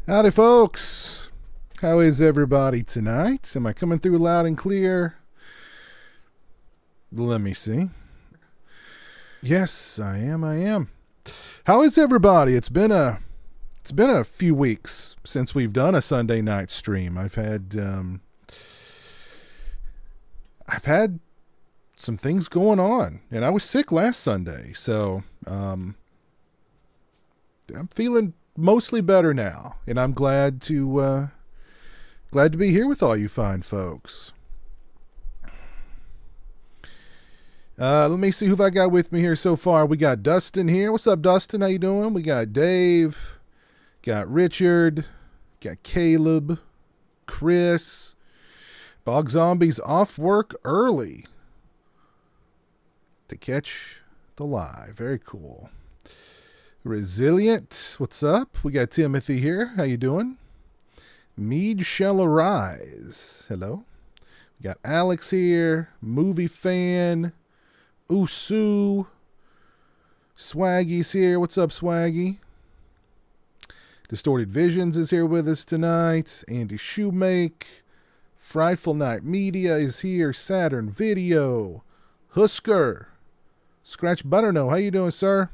Howdy, folks. How is everybody tonight? Am I coming through loud and clear? Let me see. Yes, I am. How is everybody? It's been a few weeks since we've done a Sunday night stream. I've had some things going on, and I was sick last Sunday, so I'm feeling mostly better now, and I'm glad to be here with all you fine folks. Let me see who I got with me here so far. We got Dustin here. What's up, Dustin? How you doing? We got Dave, got Richard, got Caleb, Chris. Bog Zombie's off work early to catch the live. Very cool. Resilient, what's up? We got Timothy here. How you doing? Mead shall arise. Hello. We got Alex here. Movie fan. Usu. Swaggy's here. What's up, Swaggy? Distorted Visions is here with us tonight. Andy Shoemake. Frightful Night Media is here. Saturn Video. Husker. Scratch Butterno. How you doing, sir?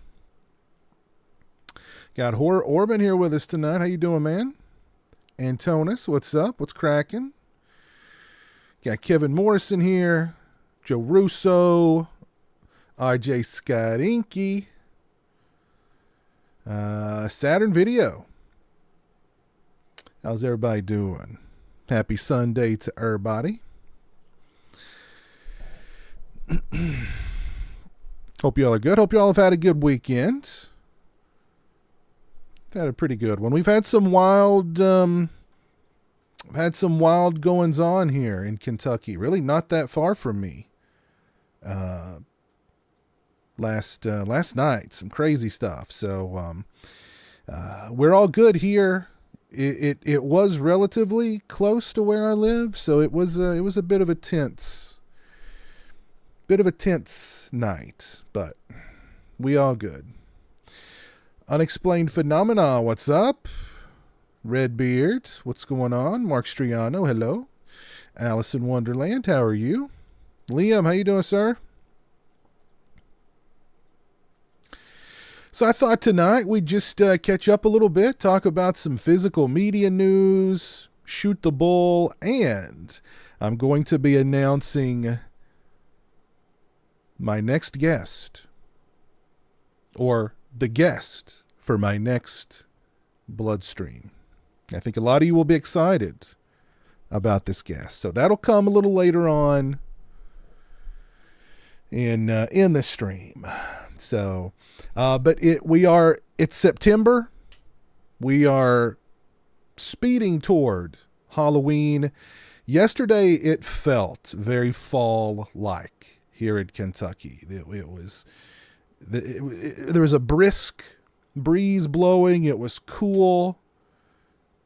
Got Horror Orban here with us tonight. How you doing, man? Antonis, what's up? What's cracking? Got Kevin Morrison here. Joe Russo. RJ Scott Inky. Saturn Video. How's everybody doing? Happy Sunday to everybody. Hope y'all are good. Hope y'all have had a good weekend. Had a pretty good one. We've had some wild I've had some wild goings on here in Kentucky. Really not that far from me. Last night, some crazy stuff. So we're all good here. It was relatively close to where I live, so it was a bit of a tense night, but we all good. Unexplained Phenomena, what's up? Redbeard, what's going on? Mark Striano, hello. Alice in Wonderland, how are you? Liam, how you doing, sir? So I thought tonight we'd just catch up a little bit, talk about some physical media news, shoot the bull, and I'm going to be announcing my next guest, or the guest for my next Bloodstream. I think a lot of you will be excited about this guest. So that'll come a little later on in the stream. So, but it's September. We are speeding toward Halloween. Yesterday, it felt very fall-like here in Kentucky. There was a brisk breeze blowing. It was cool.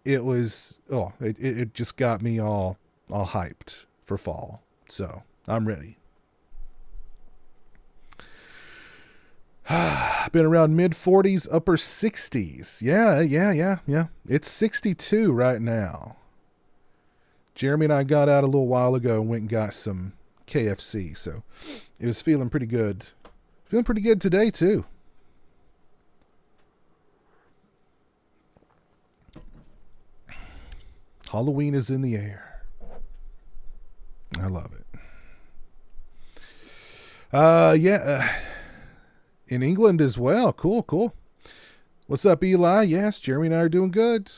It just got me all hyped for fall. So I'm ready. Been around mid 40s, upper 60s. Yeah. It's 62 right now. Jeremy and I got out a little while ago and went and got some KFC. So it was feeling pretty good. Feeling pretty good today too. Halloween is in the air. I love it. In England as well. Cool. What's up, Eli? Yes, Jeremy and I are doing good.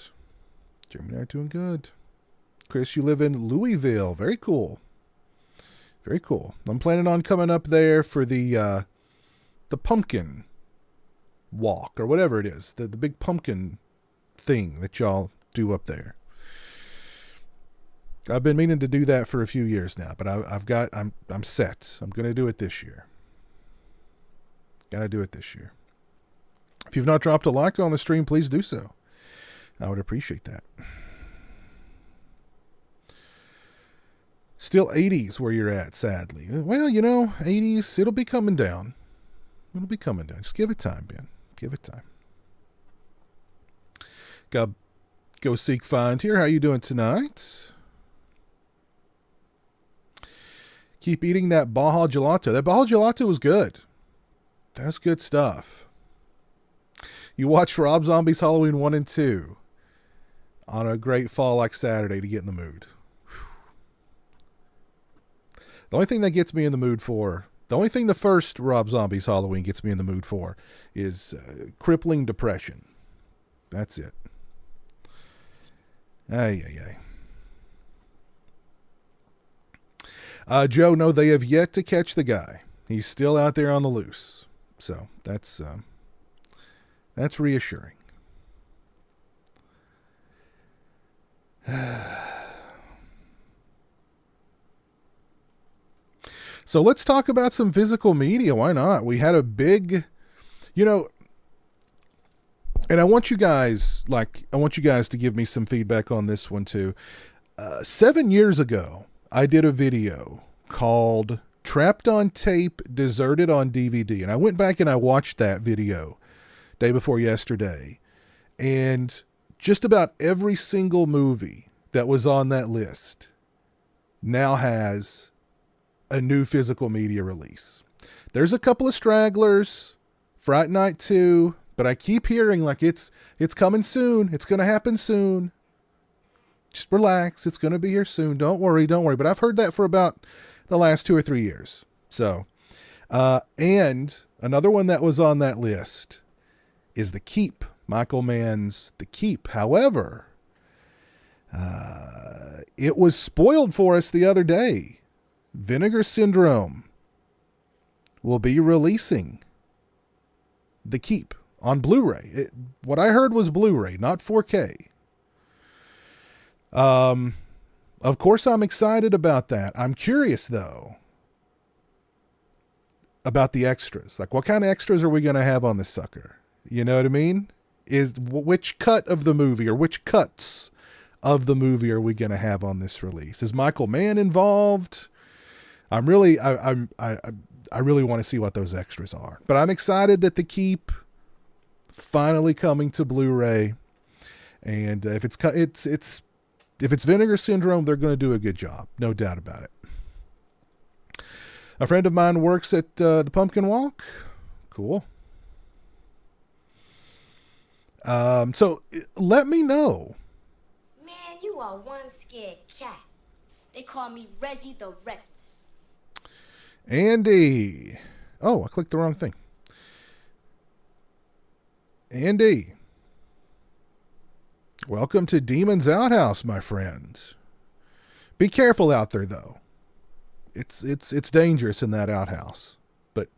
Chris, you live in Louisville. Very cool. I'm planning on coming up there for the pumpkin walk or whatever it is. The big pumpkin thing that y'all do up there. I've been meaning to do that for a few years now, but I'm set. I'm going to do it this year. Got to do it this year. If you've not dropped a like on the stream, please do so. I would appreciate that. Still 80s where you're at, sadly. Well, 80s, it'll be coming down. Just give it time, Ben. Give it time. Go Seek Find here. How you doing tonight? Keep eating that Baja Gelato. That Baja Gelato was good. That's good stuff. You watch Rob Zombie's Halloween 1 and 2 on a great fall-like Saturday to get in the mood. The only thing that gets me in the mood for, the only thing the first Rob Zombie's Halloween gets me in the mood for is crippling depression. That's it. Ay. Joe, no, they have yet to catch the guy. He's still out there on the loose. So that's reassuring. So let's talk about some physical media. Why not? We had a big, and I want you guys to give me some feedback on this one too. 7 years ago, I did a video called Trapped on Tape, Deserted on DVD. And I went back and I watched that video day before yesterday. And just about every single movie that was on that list now has a new physical media release. There's a couple of stragglers, Fright Night 2, but I keep hearing like it's coming soon. It's going to happen soon. Just relax. It's going to be here soon. Don't worry. But I've heard that for about the last 2 or 3 years. So, and another one that was on that list is The Keep, Michael Mann's The Keep. However, it was spoiled for us the other day. Vinegar Syndrome will be releasing The Keep on Blu-ray. What I heard was Blu-ray, not 4K. Um, of course, I'm excited about that. I'm curious, though, about the extras. Like, what kind of extras are we going to have on this sucker? You know what I mean? Which cut of the movie or which cuts of the movie are we going to have on this release? Is Michael Mann involved? I really want to see what those extras are. But I'm excited that The Keep finally coming to Blu-ray, and if it's Vinegar Syndrome, they're going to do a good job, no doubt about it. A friend of mine works at the Pumpkin Walk. Cool. So let me know. Man, you are one scared cat. They call me Reggie the Reckless. Andy. Oh, I clicked the wrong thing. Andy. Welcome to Demon's Outhouse, my friend. Be careful out there, though. It's dangerous in that outhouse. But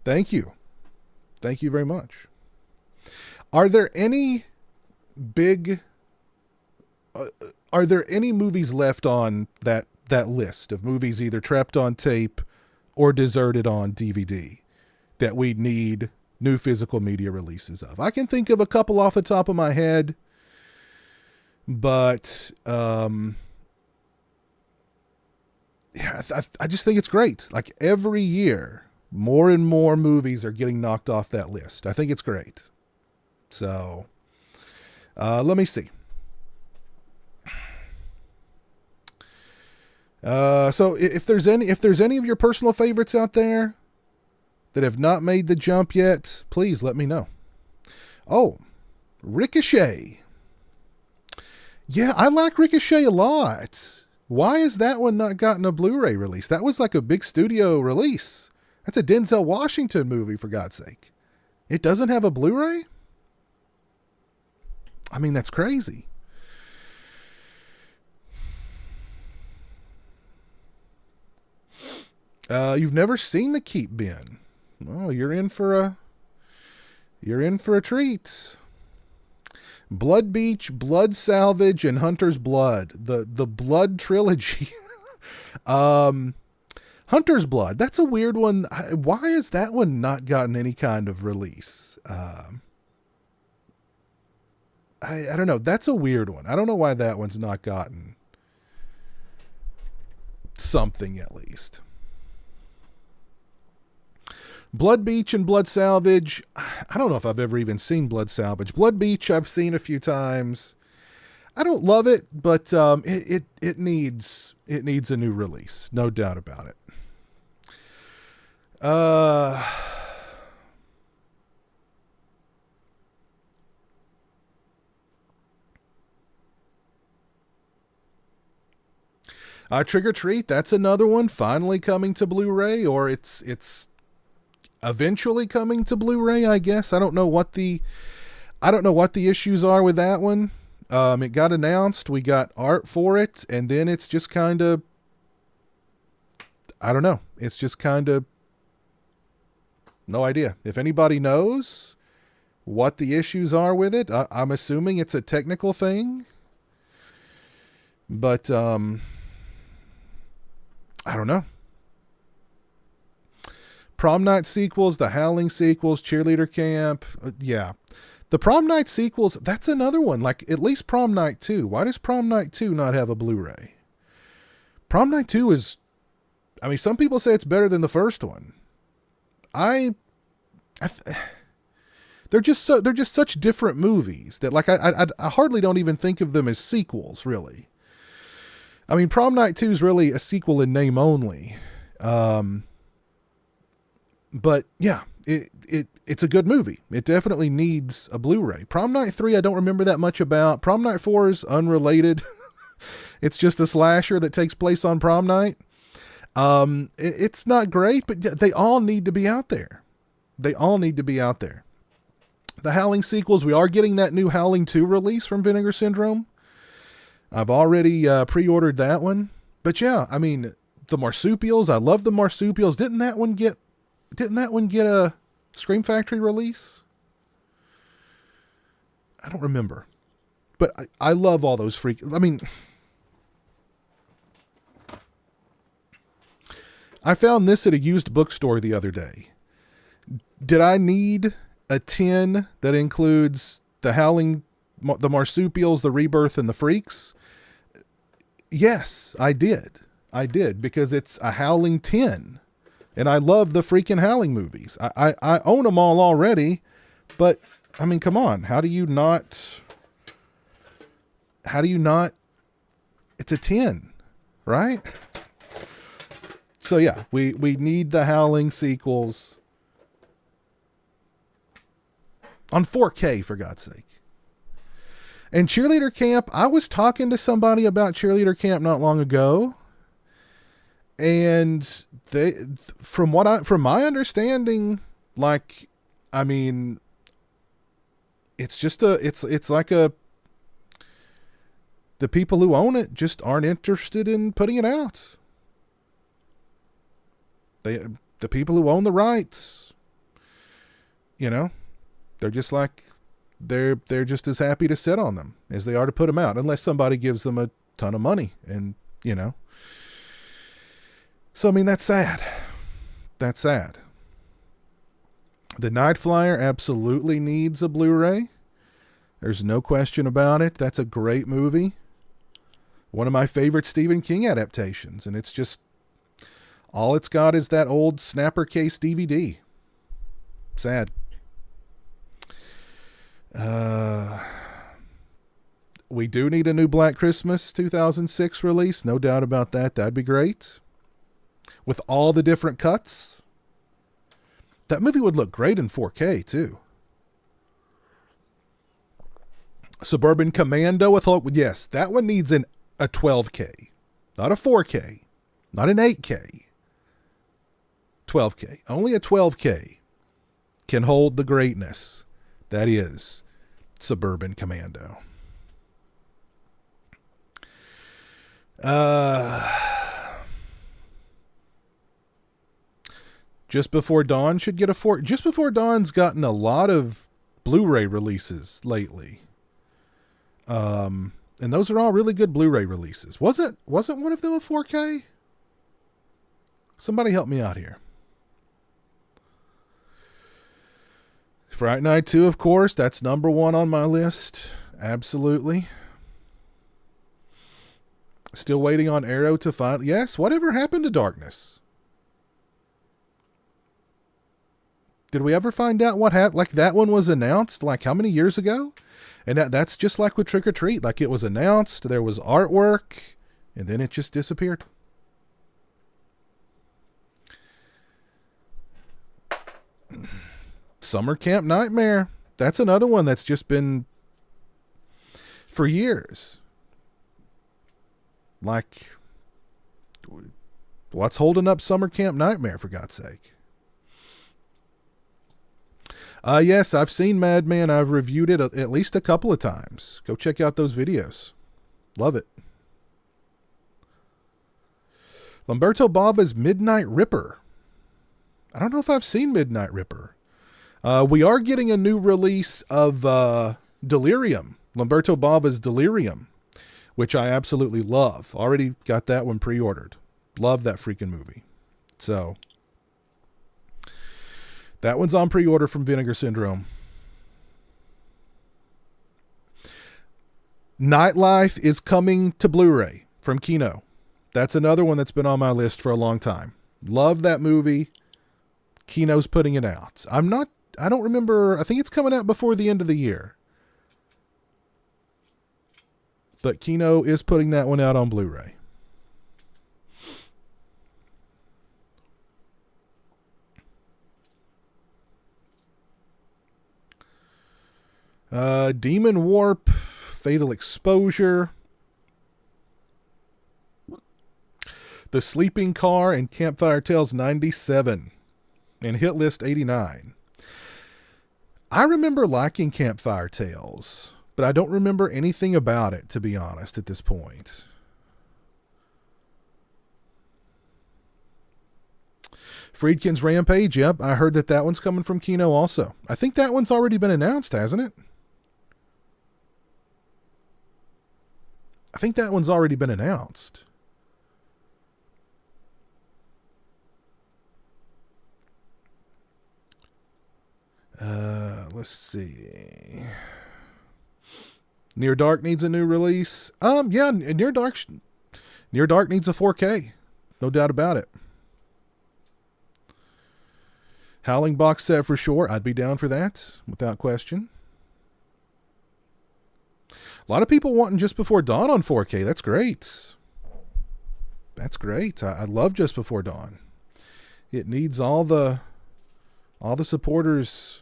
thank you. Thank you very much. Are there any movies left on that list of movies either trapped on tape or deserted on DVD that we need new physical media releases of? I can think of a couple off the top of my head, but yeah, I just think it's great. Like every year, more and more movies are getting knocked off that list. I think it's great. So, let me see. So if there's any of your personal favorites out there that have not made the jump yet, please let me know. Oh, Ricochet. Yeah, I like Ricochet a lot. Why has that one not gotten a Blu-ray release? That was like a big studio release. That's a Denzel Washington movie, for God's sake. It doesn't have a Blu-ray? I mean, that's crazy. You've never seen The Keep, Ben. Oh, you're in for a treat. Blood Beach, Blood Salvage, and Hunter's Blood. The Blood trilogy. Hunter's Blood. That's a weird one. Why has that one not gotten any kind of release? I don't know. That's a weird one. I don't know why that one's not gotten something at least. Blood Beach and Blood Salvage. I don't know if I've ever even seen Blood Salvage. Blood Beach I've seen a few times. I don't love it, but it needs a new release. No doubt about it. Trick or Treat, that's another one finally coming to Blu-ray, or it's eventually coming to Blu-ray, I guess. I don't know what the issues are with that one. It got announced, we got art for it, and then it's just kind of, I don't know. It's just kind of no idea. If anybody knows what the issues are with it, I'm assuming it's a technical thing, but I don't know. Prom Night sequels, the Howling sequels, Cheerleader Camp. Yeah. The Prom Night sequels, that's another one. Like, at least Prom Night 2. Why does Prom Night 2 not have a Blu-ray? Prom Night 2 is, I mean, some people say it's better than the first one. They're just such different movies that, like, I hardly don't even think of them as sequels, really. I mean, Prom Night 2 is really a sequel in name only. But yeah, it's a good movie. It definitely needs a Blu-ray. Prom Night 3, I don't remember that much about. Prom Night 4 is unrelated. It's just a slasher that takes place on prom night. It's not great, but they all need to be out there. They all need to be out there. The Howling sequels, we are getting that new Howling 2 release from Vinegar Syndrome. I've already pre-ordered that one. But yeah, I mean, the Marsupials, I love the Marsupials. Didn't that one get a Scream Factory release? I don't remember. But I love all those I mean, I found this at a used bookstore the other day. Did I need a tin that includes the Howling, the Marsupials, the Rebirth, and the Freaks? Yes, I did. I did, because it's a Howling tin. And I love the freaking Howling movies. I own them all already. But, I mean, come on. How do you not... It's a tin, right? So, yeah, we need the Howling sequels on 4K, for God's sake. And Cheerleader Camp, I was talking to somebody about Cheerleader Camp not long ago. And they, from my understanding, like, I mean, it's like the people who own it just aren't interested in putting it out. The people who own the rights, you know, they're just like, they're just as happy to sit on them as they are to put them out, unless somebody gives them a ton of money, and, you know. So, I mean, that's sad. That's sad. The Night Flyer absolutely needs a Blu-ray. There's no question about it. That's a great movie. One of my favorite Stephen King adaptations. And it's just, all it's got is that old snapper case DVD. Sad. We do need a new Black Christmas 2006 release. No doubt about that. That'd be great. With all the different cuts. That movie would look great in 4K too. Suburban Commando with Hulk. Yes, that one needs a 12K. Not a 4K. Not an 8K. 12K. Only a 12K can hold the greatness that is Suburban Commando. Just Before Dawn should get a 4. Just Before Dawn's gotten a lot of Blu-ray releases lately. And those are all really good Blu-ray releases. Wasn't one of them a 4K? Somebody help me out here. Fright Night 2, of course. That's number 1 on my list. Absolutely. Still waiting on Arrow to find... Yes, whatever happened to Darkness? Did we ever find out what happened? Like, that one was announced, like, how many years ago? And that's just like with Trick or Treat. Like, it was announced, there was artwork, and then it just disappeared. Summer Camp Nightmare. That's another one that's just been for years. Like, what's holding up Summer Camp Nightmare, for God's sake? Yes, I've seen Madman. I've reviewed it at least a couple of times. Go check out those videos. Love it. Lamberto Bava's Midnight Ripper. I don't know if I've seen Midnight Ripper. We are getting a new release of Delirium. Lamberto Bava's Delirium, which I absolutely love. Already got that one pre-ordered. Love that freaking movie. So... that one's on pre-order from Vinegar Syndrome. Nightlife is coming to Blu-ray from Kino. That's another one that's been on my list for a long time. Love that movie. Kino's putting it out. I don't remember. I think it's coming out before the end of the year. But Kino is putting that one out on Blu-ray. Demon Warp, Fatal Exposure, The Sleeping Car, and Campfire Tales 97, and Hit List 89. I remember liking Campfire Tales, but I don't remember anything about it, to be honest, at this point. Friedkin's Rampage, yep, I heard that one's coming from Kino also. I think that one's already been announced, hasn't it? I think that one's already been announced. let's see. Near Dark needs a new release. Yeah, Near Dark needs a 4K. No doubt about it. Howling box set for sure. I'd be down for that without question. A lot of people wanting Just Before Dawn on 4K. That's great. That's great. I love Just Before Dawn. It needs all the supporters.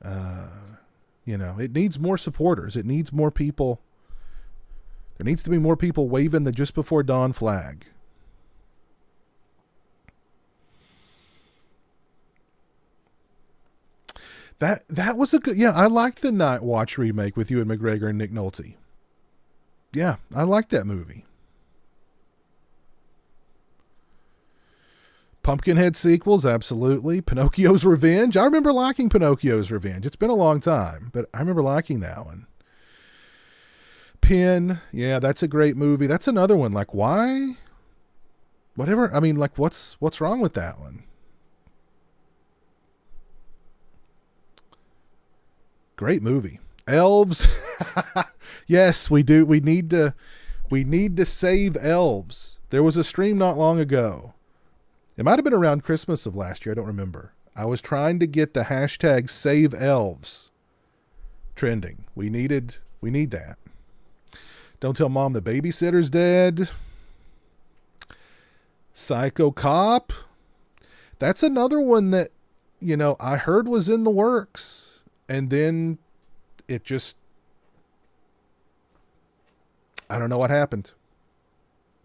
It needs more supporters. It needs more people. There needs to be more people waving the Just Before Dawn flag. That was a good... Yeah, I liked the Night Watch remake with Ewan McGregor and Nick Nolte. Yeah, I liked that movie. Pumpkinhead sequels, absolutely. Pinocchio's Revenge. I remember liking Pinocchio's Revenge. It's been a long time, but I remember liking that one. Pin. Yeah, that's a great movie. That's another one. Like, why? Whatever. I mean, like, what's wrong with that one? Great movie. Elves. Yes, we do. We need to save elves. There was a stream not long ago. It might have been around Christmas of last year. I don't remember. I was trying to get the hashtag save elves trending. We need that. Don't Tell Mom the Babysitter's Dead. Psycho Cop. That's another one that, I heard was in the works. And then it just, I don't know what happened.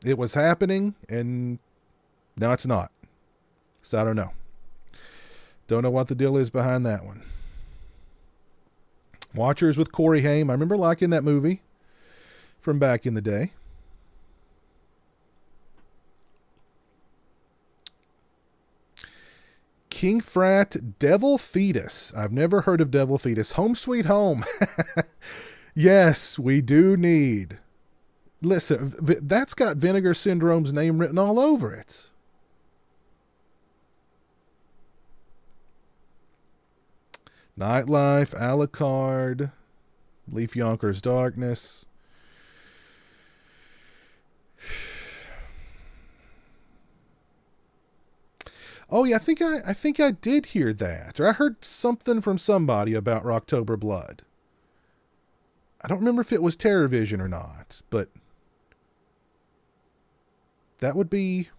It was happening and now it's not. So I don't know. Don't know what the deal is behind that one. Watchers with Corey Haim. I remember liking that movie from back in the day. King Frat, Devil Fetus. I've never heard of Devil Fetus. Home Sweet Home. Yes, we do need. Listen, that's got Vinegar Syndrome's name written all over it. Nightlife, Alucard, Leaf Yonkers Darkness. Oh yeah, I think I did hear that, or I heard something from somebody about Rocktober Blood. I don't remember if it was TerrorVision or not, but that would be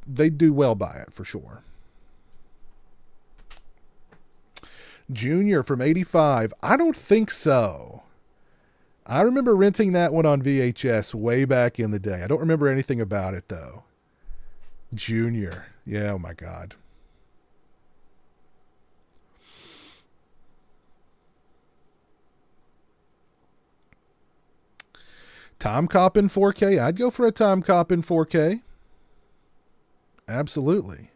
they'd do well by it for sure. Junior from 85. I don't think so. I remember renting that one on VHS way back in the day. I don't remember anything about it, though. Junior. Yeah, oh my God. Time Cop in 4K. I'd go for a Time Cop in 4K. Absolutely.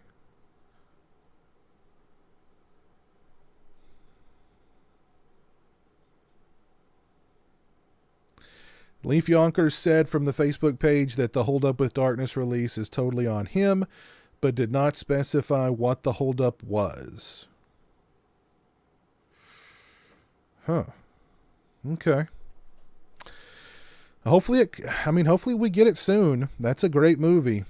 Leaf Yonkers said from the Facebook page that the Hold Up with Darkness release is totally on him, but did not specify what the holdup was. Huh. Okay. Hopefully we get it soon. That's a great movie.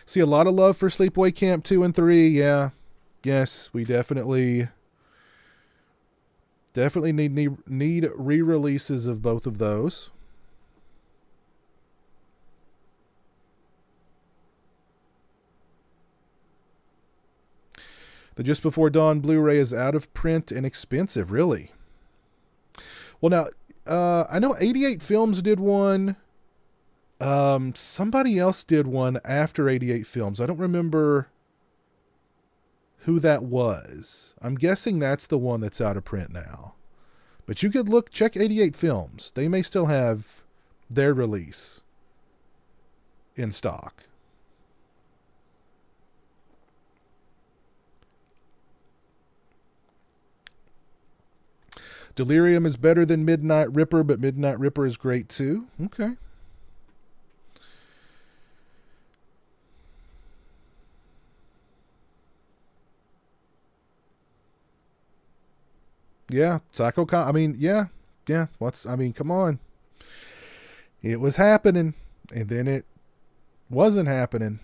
See a lot of love for Sleepaway Camp 2 and 3. Yeah. Yes, we definitely need re-releases of both of those. The Just Before Dawn Blu-ray is out of print and expensive, really. Well, now, I know 88 Films did one. Somebody else did one after 88 Films. I don't remember who that was. I'm guessing that's the one that's out of print now. But you could check 88 Films. They may still have their release in stock. Delirium is better than Midnight Ripper, but Midnight Ripper is great too. Okay. Yeah. I mean, yeah. Yeah. Come on. It was happening, and then it wasn't happening.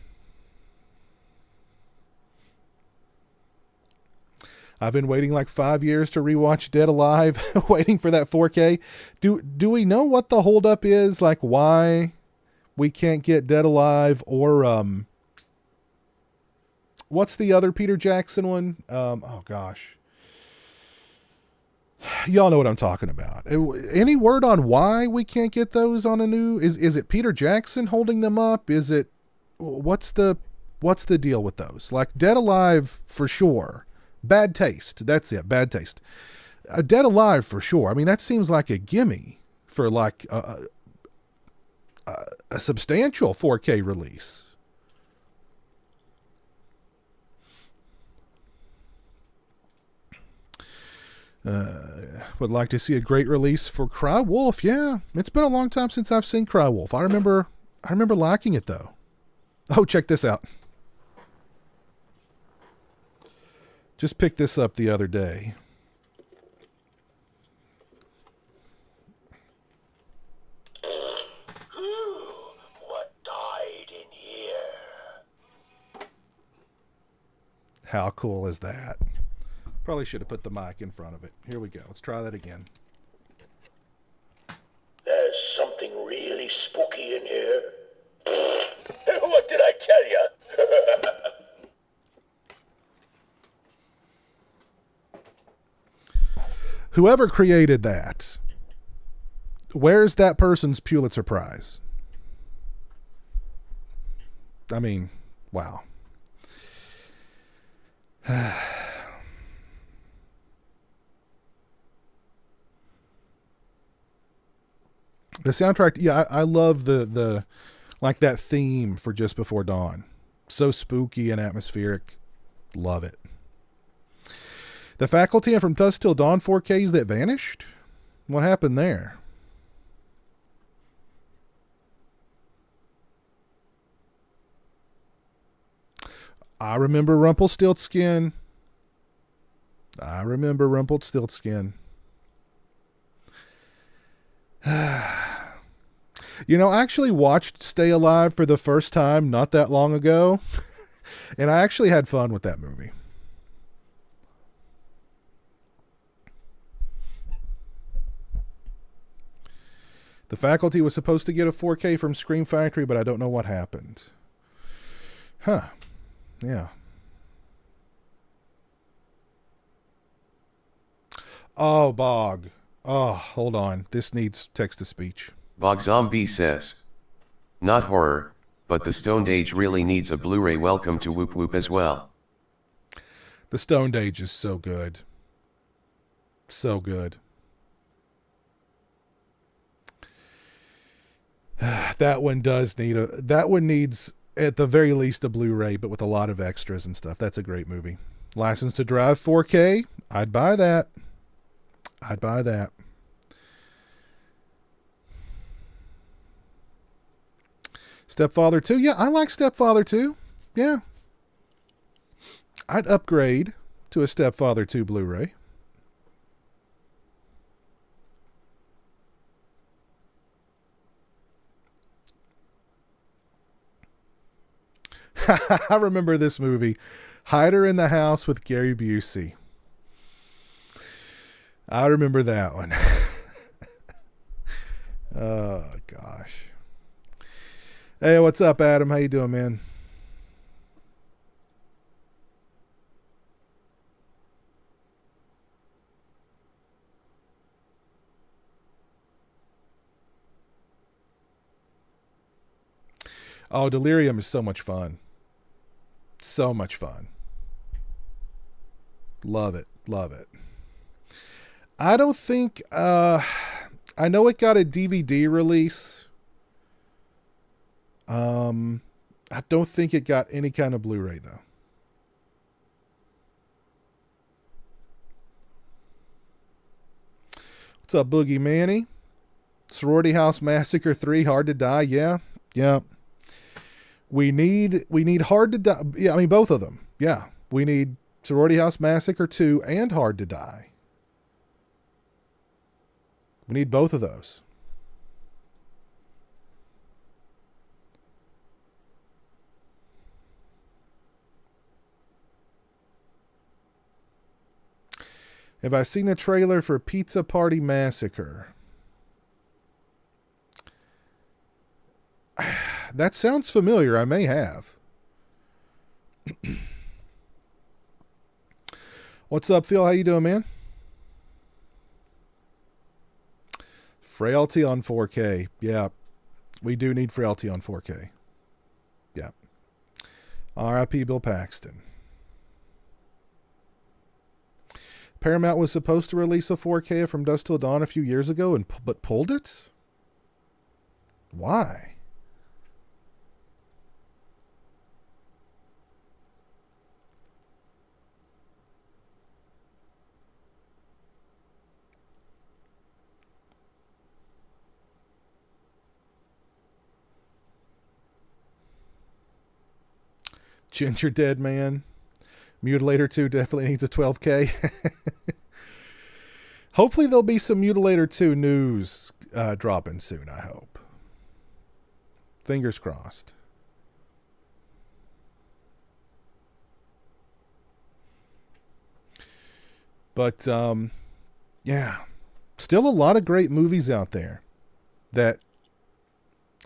I've been waiting like 5 years to rewatch Dead Alive, waiting for that 4K. Do we know what the holdup is? Like why we can't get Dead Alive or what's the other Peter Jackson one? Oh gosh. Y'all know what I'm talking about. Any word on why we can't get those on a new? Is it Peter Jackson holding them up? Is it what's the deal with those? Like Dead Alive for sure. Bad taste. That's it. Bad taste. Dead Alive for sure. I mean, that seems like a gimme for like a substantial 4K release. Would like to see a great release for Cry Wolf. Yeah, it's been a long time since I've seen Cry Wolf. I remember liking it though. Oh, check this out. Just picked this up the other day. What died in here? How cool is that? Probably should have put the mic in front of it. Here we go. Let's try that again. There's something really spooky in here. What did I tell you? Whoever created that, where's that person's Pulitzer Prize? I mean, wow. The soundtrack, yeah, I love the like that theme for Just Before Dawn. So spooky and atmospheric. Love it. The Faculty and From Dusk Till Dawn 4Ks that vanished? What happened there? I remember Rumpelstiltskin. You know, I actually watched Stay Alive for the first time not that long ago, and I actually had fun with that movie. The Faculty was supposed to get a 4K from Scream Factory, but I don't know what happened. Huh. Yeah. Oh, Bog. Oh, hold on. This needs text-to-speech. Bog Zombie says, not horror, but the Stoned Age really needs a Blu-ray. Welcome to Whoop Whoop as well. The Stoned Age is so good. So good. That one needs at the very least a Blu-ray, but with a lot of extras and stuff. That's a great movie. License to Drive 4K. I'd buy that. Stepfather 2. Yeah, I like Stepfather 2. Yeah. I'd upgrade to a Stepfather 2 Blu-ray. I remember this movie, Hider in the House with Gary Busey. I remember that one. Oh, gosh. Hey, what's up, Adam? How you doing, man? Oh, Delirium is so much fun. So much fun. Love it. Love it. I don't think... I know it got a DVD release. I don't think it got any kind of Blu-ray, though. What's up, Boogie Manny? Sorority House Massacre 3, Hard to Die. Yeah. Yeah. We need Hard to Die. Yeah, I mean, both of them. Yeah. We need Sorority House Massacre 2 and Hard to Die. We need both of those. Have I seen the trailer for Pizza Party Massacre? That sounds familiar. I may have. What's up, Phil? How you doing, man? Frailty on 4K. Yeah. We do need Frailty on 4K. Yeah. R.I.P. Bill Paxton. Paramount was supposed to release a 4K From Dusk Till Dawn a few years ago, but pulled it? Why? Ginger Dead Man. Mutilator 2 definitely needs a 12K. Hopefully there'll be some Mutilator 2 news dropping soon, I hope. Fingers crossed. But, yeah. Still a lot of great movies out there that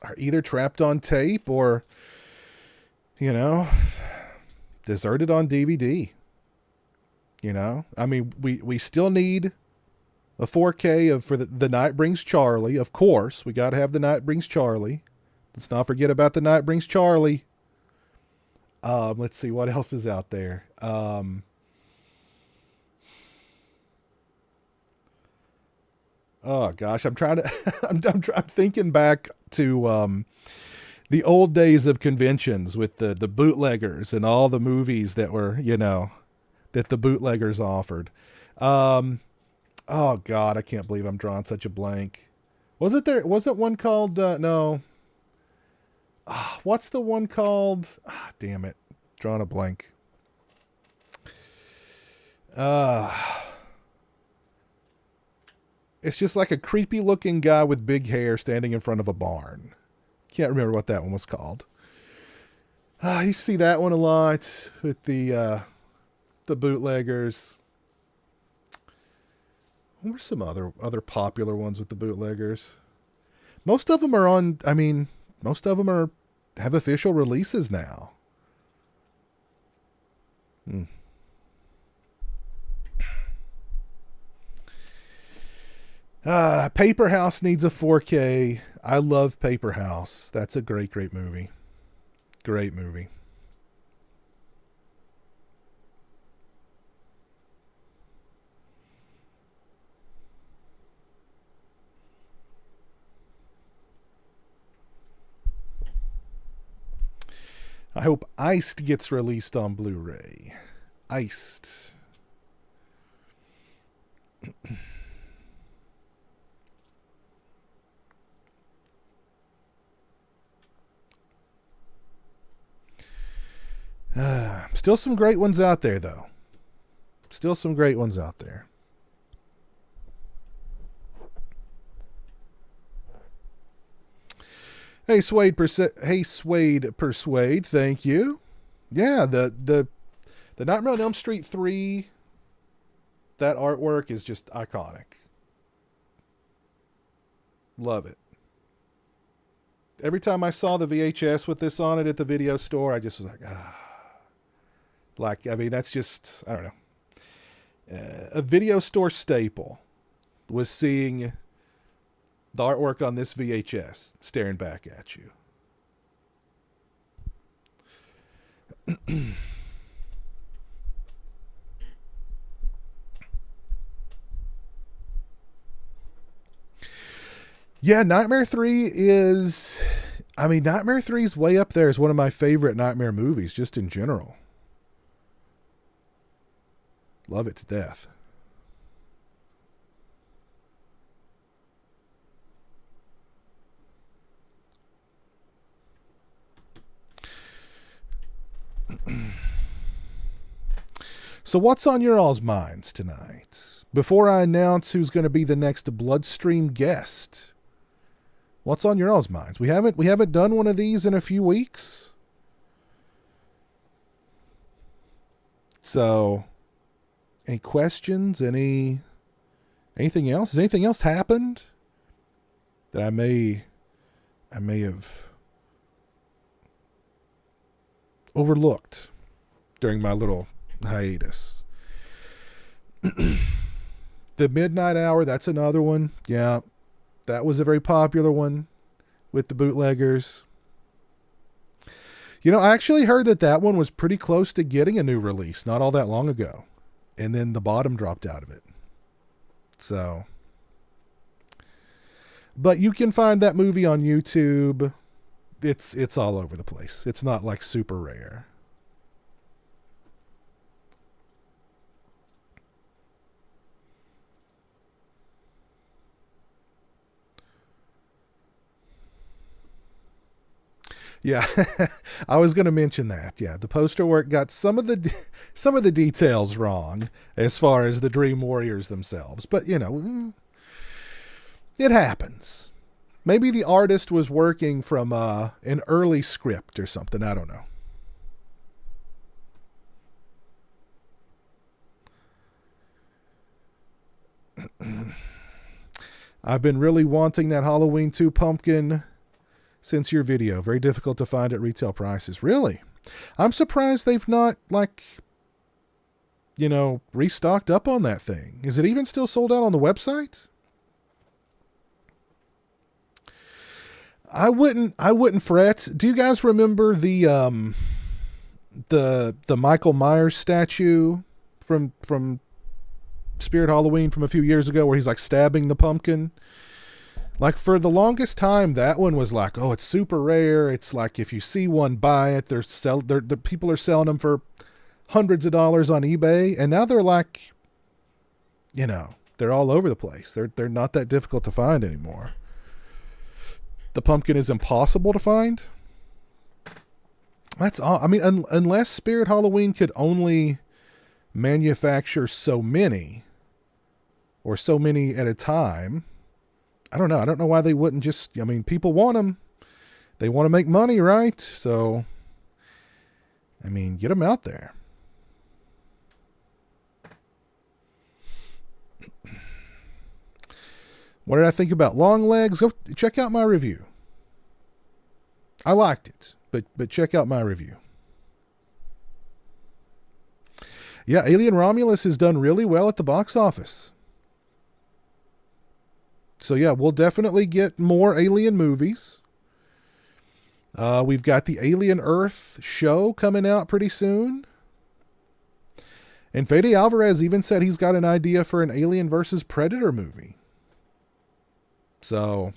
are either trapped on tape or, you know, deserted on DVD. You know, I mean, we still need a 4K for the Night Brings Charlie. Of course, we got to have The Night Brings Charlie. Let's not forget about The Night Brings Charlie. Let's see what else is out there. Oh gosh, I'm trying to. I'm thinking back to the old days of conventions with the bootleggers and all the movies that were, you know, that the bootleggers offered. Oh God, I can't believe I'm drawing such a blank. Wasn't one called, no. What's the one called? Damn it. Drawing a blank. It's just like a creepy looking guy with big hair standing in front of a barn. Can't remember what that one was called. You see that one a lot with the bootleggers. What were some other popular ones with the bootleggers? Most of them are on, I mean, most of them have official releases now. Paper House needs a 4K. I love Paper House. That's a great, great movie. Great movie. I hope Iced gets released on Blu-ray. Iced. Still some great ones out there, though. Still some great ones out there. Hey, Suede Persuade, thank you. Yeah, the Nightmare on Elm Street 3, that artwork is just iconic. Love it. Every time I saw the VHS with this on it at the video store, I just was like, Like, I mean, that's just, I don't know. A video store staple was seeing the artwork on this VHS staring back at you. Yeah, Nightmare 3 is, I mean, Nightmare 3 is way up there as one of my favorite Nightmare movies, just in general. Love it to death. So what's on your all's minds tonight? Before I announce who's going to be the next Bloodstream guest, what's on your all's minds? We haven't done one of these in a few weeks. So, any questions? Anything else? Has anything else happened that I may have overlooked during my little hiatus? The Midnight Hour, that's another one. Yeah, that was a very popular one with the bootleggers. You know, I actually heard that one was pretty close to getting a new release not all that long ago. And then the bottom dropped out of it. So, but you can find that movie on YouTube. It's all over the place. It's not like super rare. Yeah, I was going to mention that. Yeah, the poster work got some of the details wrong as far as the Dream Warriors themselves, but you know, it happens. Maybe the artist was working from an early script or something. I don't know. I've been really wanting that Halloween 2 pumpkin since your video. Very difficult to find at retail prices. Really? I'm surprised they've not, restocked up on that thing. Is it even still sold out on the website? I wouldn't fret. Do you guys remember the Michael Myers statue from Spirit Halloween from a few years ago where he's like stabbing the pumpkin? Like for the longest time, that one was like, oh, it's super rare. It's like if you see one, buy it. The people are selling them for hundreds of dollars on eBay, and now they're like, they're all over the place. They're not that difficult to find anymore. The pumpkin is impossible to find. That's all. I mean, unless Spirit Halloween could only manufacture so many, or so many at a time. I don't know. I don't know why they wouldn't just, people want them. They want to make money, right? So, get them out there. What did I think about Long Legs? Go check out my review. I liked it, but check out my review. Yeah, Alien Romulus has done really well at the box office. So yeah, we'll definitely get more Alien movies. We've got the Alien Earth show coming out pretty soon. And Fede Alvarez even said he's got an idea for an Alien versus Predator movie. So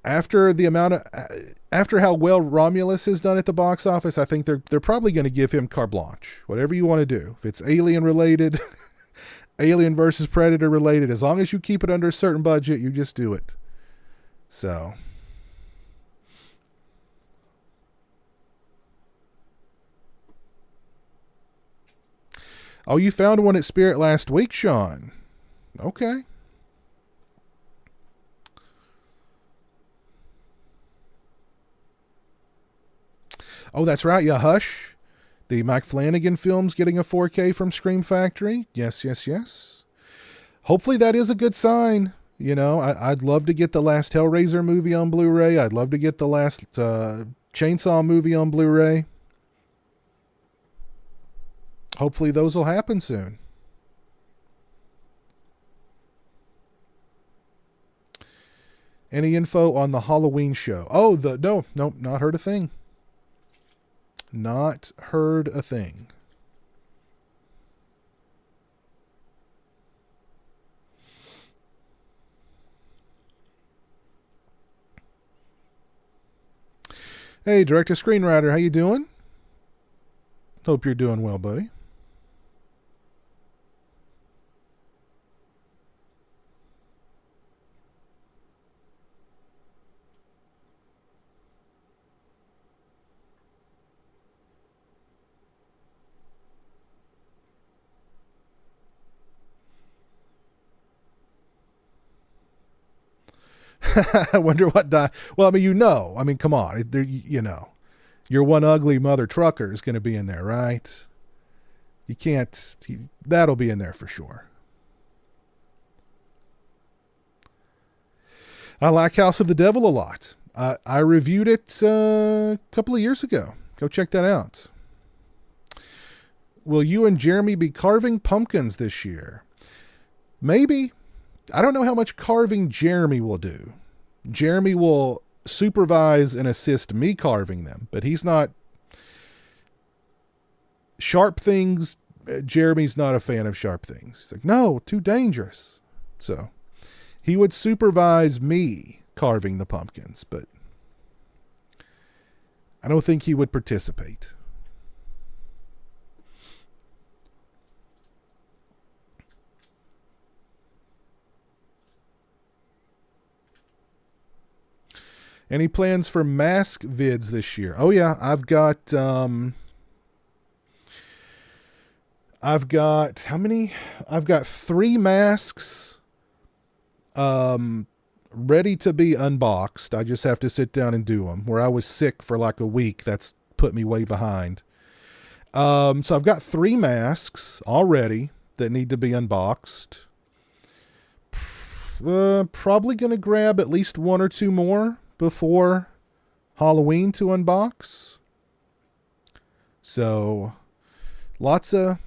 after how well Romulus has done at the box office, I think they're probably going to give him carte blanche. Whatever you want to do. If it's Alien related, Alien versus Predator related, as long as you keep it under a certain budget, you just do it. So, oh, you found one at Spirit last week, Sean. Okay. Oh, that's right. Yeah, Hush. The Mike Flanagan film's getting a 4K from Scream Factory. Yes. Hopefully that is a good sign. I'd love to get the last Hellraiser movie on Blu-ray. I'd love to get the last Chainsaw movie on Blu-ray. Hopefully those will happen soon. Any info on the Halloween show? Oh, no, not heard a thing. Not heard a thing. Hey, director screenwriter, how you doing? Hope you're doing well, buddy. I wonder what die. Well, I mean, I mean, come on. Your one ugly mother trucker is going to be in there, right? You can't. That'll be in there for sure. I like House of the Devil a lot. I reviewed it a couple of years ago. Go check that out. Will you and Jeremy be carving pumpkins this year? Maybe. I don't know how much carving Jeremy will do. Jeremy will supervise and assist me carving them, but he's not. Sharp things, Jeremy's not a fan of sharp things. He's like, no, too dangerous. So he would supervise me carving the pumpkins, but I don't think he would participate. Any plans for mask vids this year? Oh yeah, I've got how many? I've got 3 masks ready to be unboxed. I just have to sit down and do them. Where I was sick for like a week, that's put me way behind. So I've got 3 masks already that need to be unboxed. Probably going to grab at least 1 or 2 more before Halloween to unbox. So lots of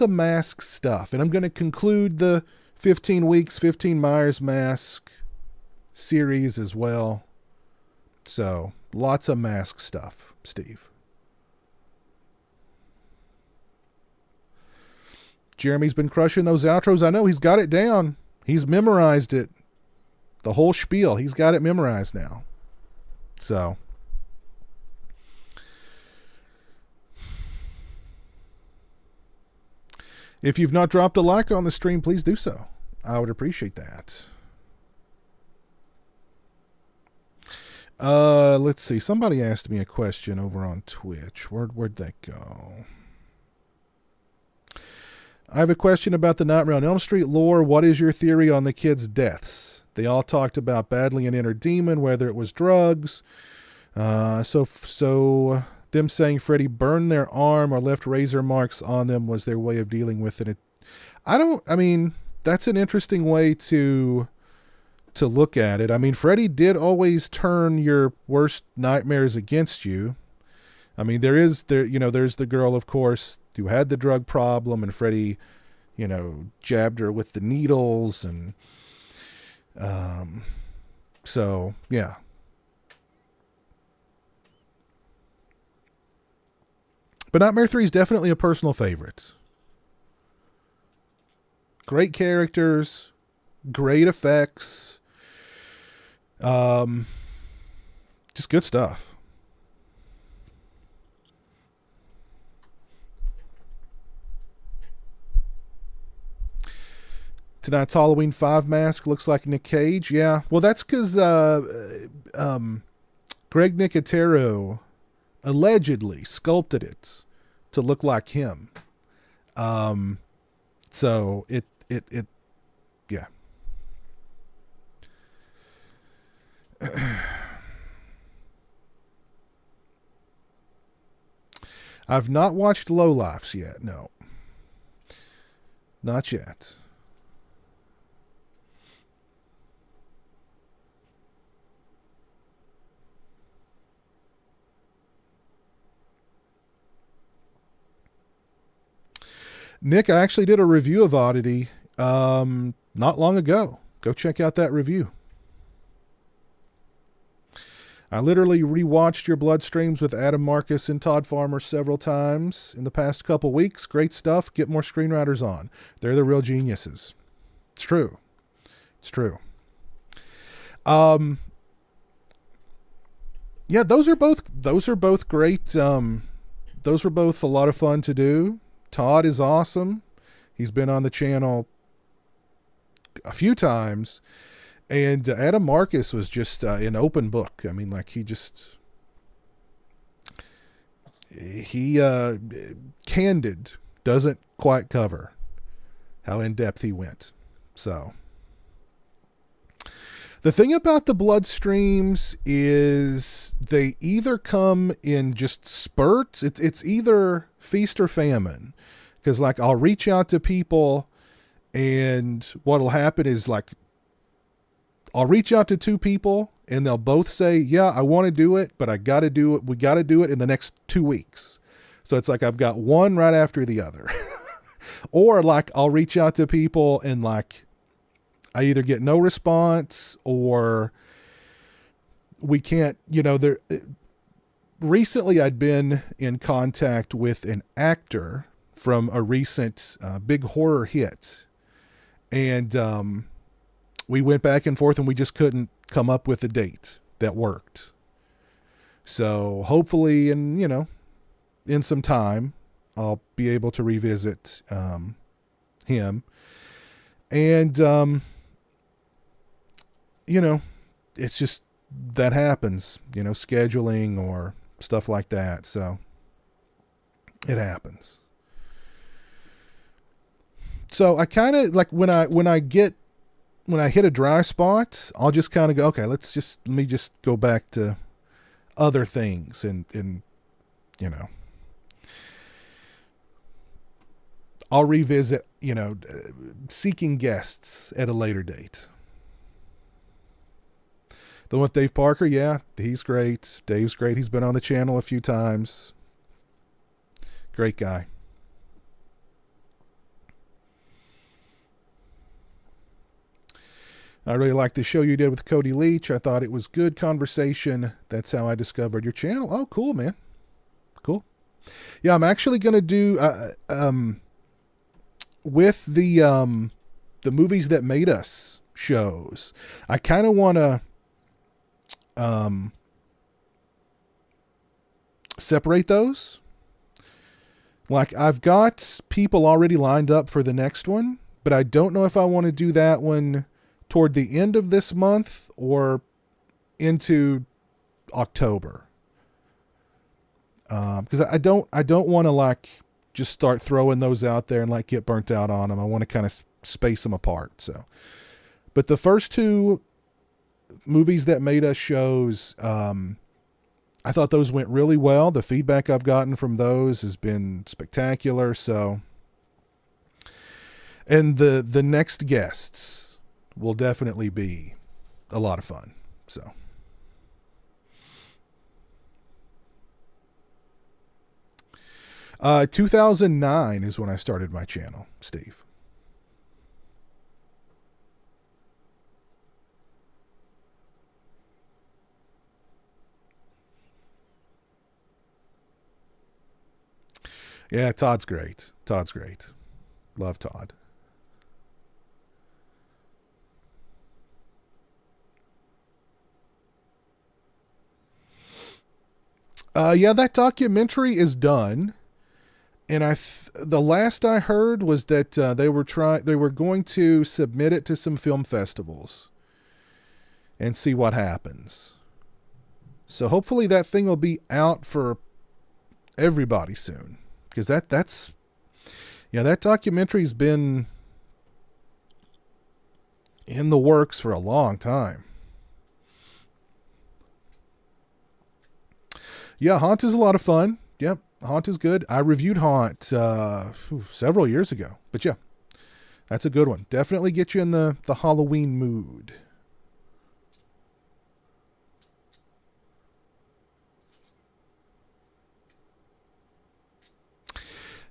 mask stuff. And I'm going to conclude the 15 weeks, 15 Myers mask series as well. So lots of mask stuff, Steve. Jeremy's been crushing those outros. I know he's got it down. He's memorized it. The whole spiel. He's got it memorized now. So if you've not dropped a like on the stream, please do so. I would appreciate that. Let's see. Somebody asked me a question over on Twitch. Where'd that go? I have a question about the Nightmare on Elm Street lore. What is your theory on the kids' deaths? They all talked about battling an inner demon, whether it was drugs. So them saying Freddy burned their arm or left razor marks on them was their way of dealing with it. I mean, that's an interesting way to look at it. I mean, Freddy did always turn your worst nightmares against you. I mean, there's the girl, of course, who had the drug problem, and Freddy, jabbed her with the needles, and so yeah. But Nightmare 3 is definitely a personal favorite. Great characters, great effects, just good stuff. Tonight's Halloween 5 mask looks like Nick Cage. Yeah, well, that's because Greg Nicotero allegedly sculpted it to look like him. So it yeah. I've not watched Lowlifes yet. No, not yet. Nick, I actually did a review of Oddity not long ago. Go check out that review. I literally rewatched your Bloodstreams with Adam Marcus and Todd Farmer several times in the past couple weeks. Great stuff. Get more screenwriters on. They're the real geniuses. It's true. It's true. Yeah, those are both great. Those were both a lot of fun to do. Todd is awesome. He's been on the channel a few times. And Adam Marcus was just an open book. I mean, like he candid doesn't quite cover how in depth he went. So The thing about the Bloodstreams is they either come in just spurts. It's either feast or famine. Because, like, I'll reach out to people, and what'll happen is, like, I'll reach out to two people, and they'll both say, yeah, I want to do it, but I got to do it. We got to do it in the next 2 weeks. So it's like I've got one right after the other. Or, like, I'll reach out to people, and, like, I either get no response, or we can't, there. Recently I'd been in contact with an actor from a recent big horror hit. And we went back and forth, and we just couldn't come up with a date that worked. So hopefully in some time, I'll be able to revisit him. And, it's just that happens, scheduling or stuff like that. So it happens. So I kind of like when I hit a dry spot, I'll just kind of go, okay, let me just go back to other things and I'll revisit, seeking guests at a later date. The one with Dave Parker, yeah, he's great. Dave's great. He's been on the channel a few times. Great guy. I really liked the show you did with Cody Leach. I thought it was good conversation. That's how I discovered your channel. Oh, cool, man. Cool. Yeah, I'm actually going to do, with the movies that made us shows, I kind of want to, separate those. Like, I've got people already lined up for the next one, but I don't know if I want to do that one toward the end of this month or into October. Because I don't want to, like, just start throwing those out there and, like, get burnt out on them. I want to kind of space them apart. So, but the first two movies that made us shows, I thought those went really well. The feedback I've gotten from those has been spectacular. So, and the next guests will definitely be a lot of fun. So, 2009 is when I started my channel, Steve. Yeah, Todd's great. Todd's great. Love Todd. Yeah, that documentary is done. And the last I heard was that they were going to submit it to some film festivals and see what happens. So hopefully that thing will be out for everybody soon, because that documentary's been in the works for a long time. Yeah, Haunt is a lot of fun. Yep, Haunt is good. I reviewed Haunt several years ago. But yeah, that's a good one. Definitely get you in the Halloween mood.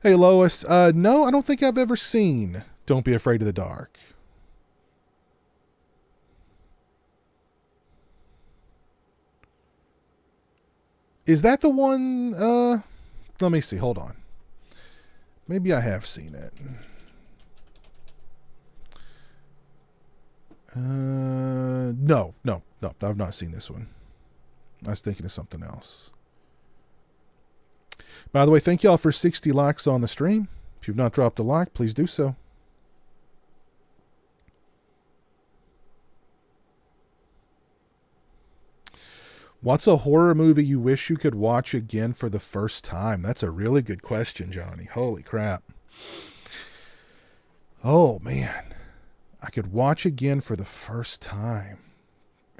Hey, Lois. No, I don't think I've ever seen Don't Be Afraid of the Dark. Is that the one? Let me see. Hold on. Maybe I have seen it. No. I've not seen this one. I was thinking of something else. By the way, thank y'all for 60 likes on the stream. If you've not dropped a like, please do so. What's a horror movie you wish you could watch again for the first time? That's a really good question, Johnny. Holy crap. Oh, man. I could watch again for the first time.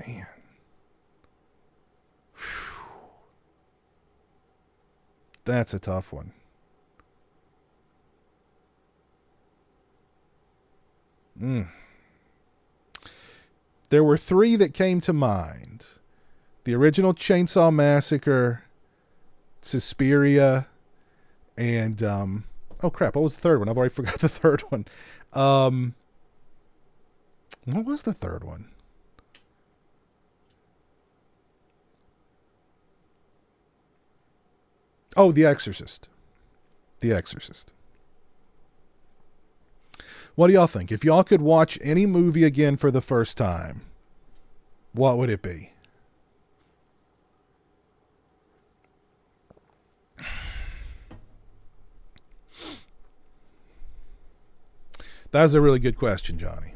Man. Whew. That's a tough one. There were three that came to mind. The original Chainsaw Massacre, Suspiria, and oh crap, what was the third one? I've already forgot the third one. What was the third one? Oh, The Exorcist. The Exorcist. What do y'all think? If y'all could watch any movie again for the first time, what would it be? That was a really good question, Johnny.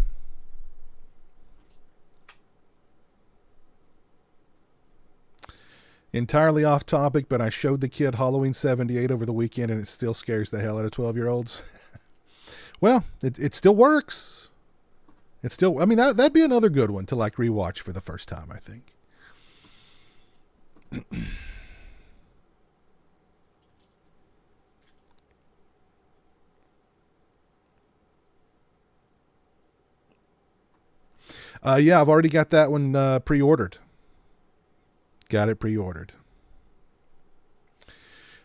Entirely off topic, but I showed the kid Halloween 78 over the weekend and it still scares the hell out of 12-year-olds. Well, it still works. It's still, I mean, that'd be another good one to like rewatch for the first time, I think. Yeah, I've already got that one pre-ordered. Got it pre-ordered.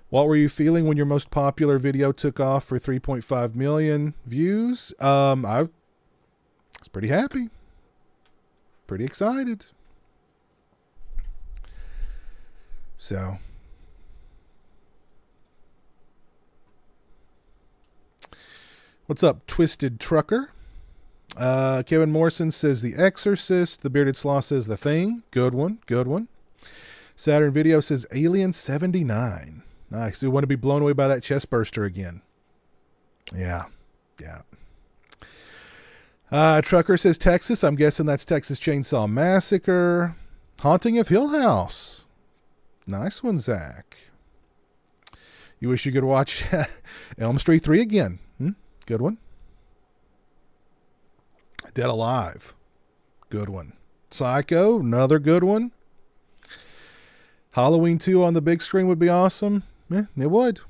What were you feeling when your most popular video took off for 3.5 million views? I was pretty happy. Pretty excited. So. What's up, Twisted Trucker? Kevin Morrison says The Exorcist. The Bearded Sloth says The Thing. Good one. Good one. Saturn Video says Alien 79. Nice. We want to be blown away by that chest burster again. Yeah. Yeah. Trucker says Texas. I'm guessing that's Texas Chainsaw Massacre. Haunting of Hill House. Nice one, Zach. You wish you could watch Elm Street 3 again. Good one. Dead Alive. Good one. Psycho. Another good one. Halloween 2 on the big screen would be awesome. Yeah, it would.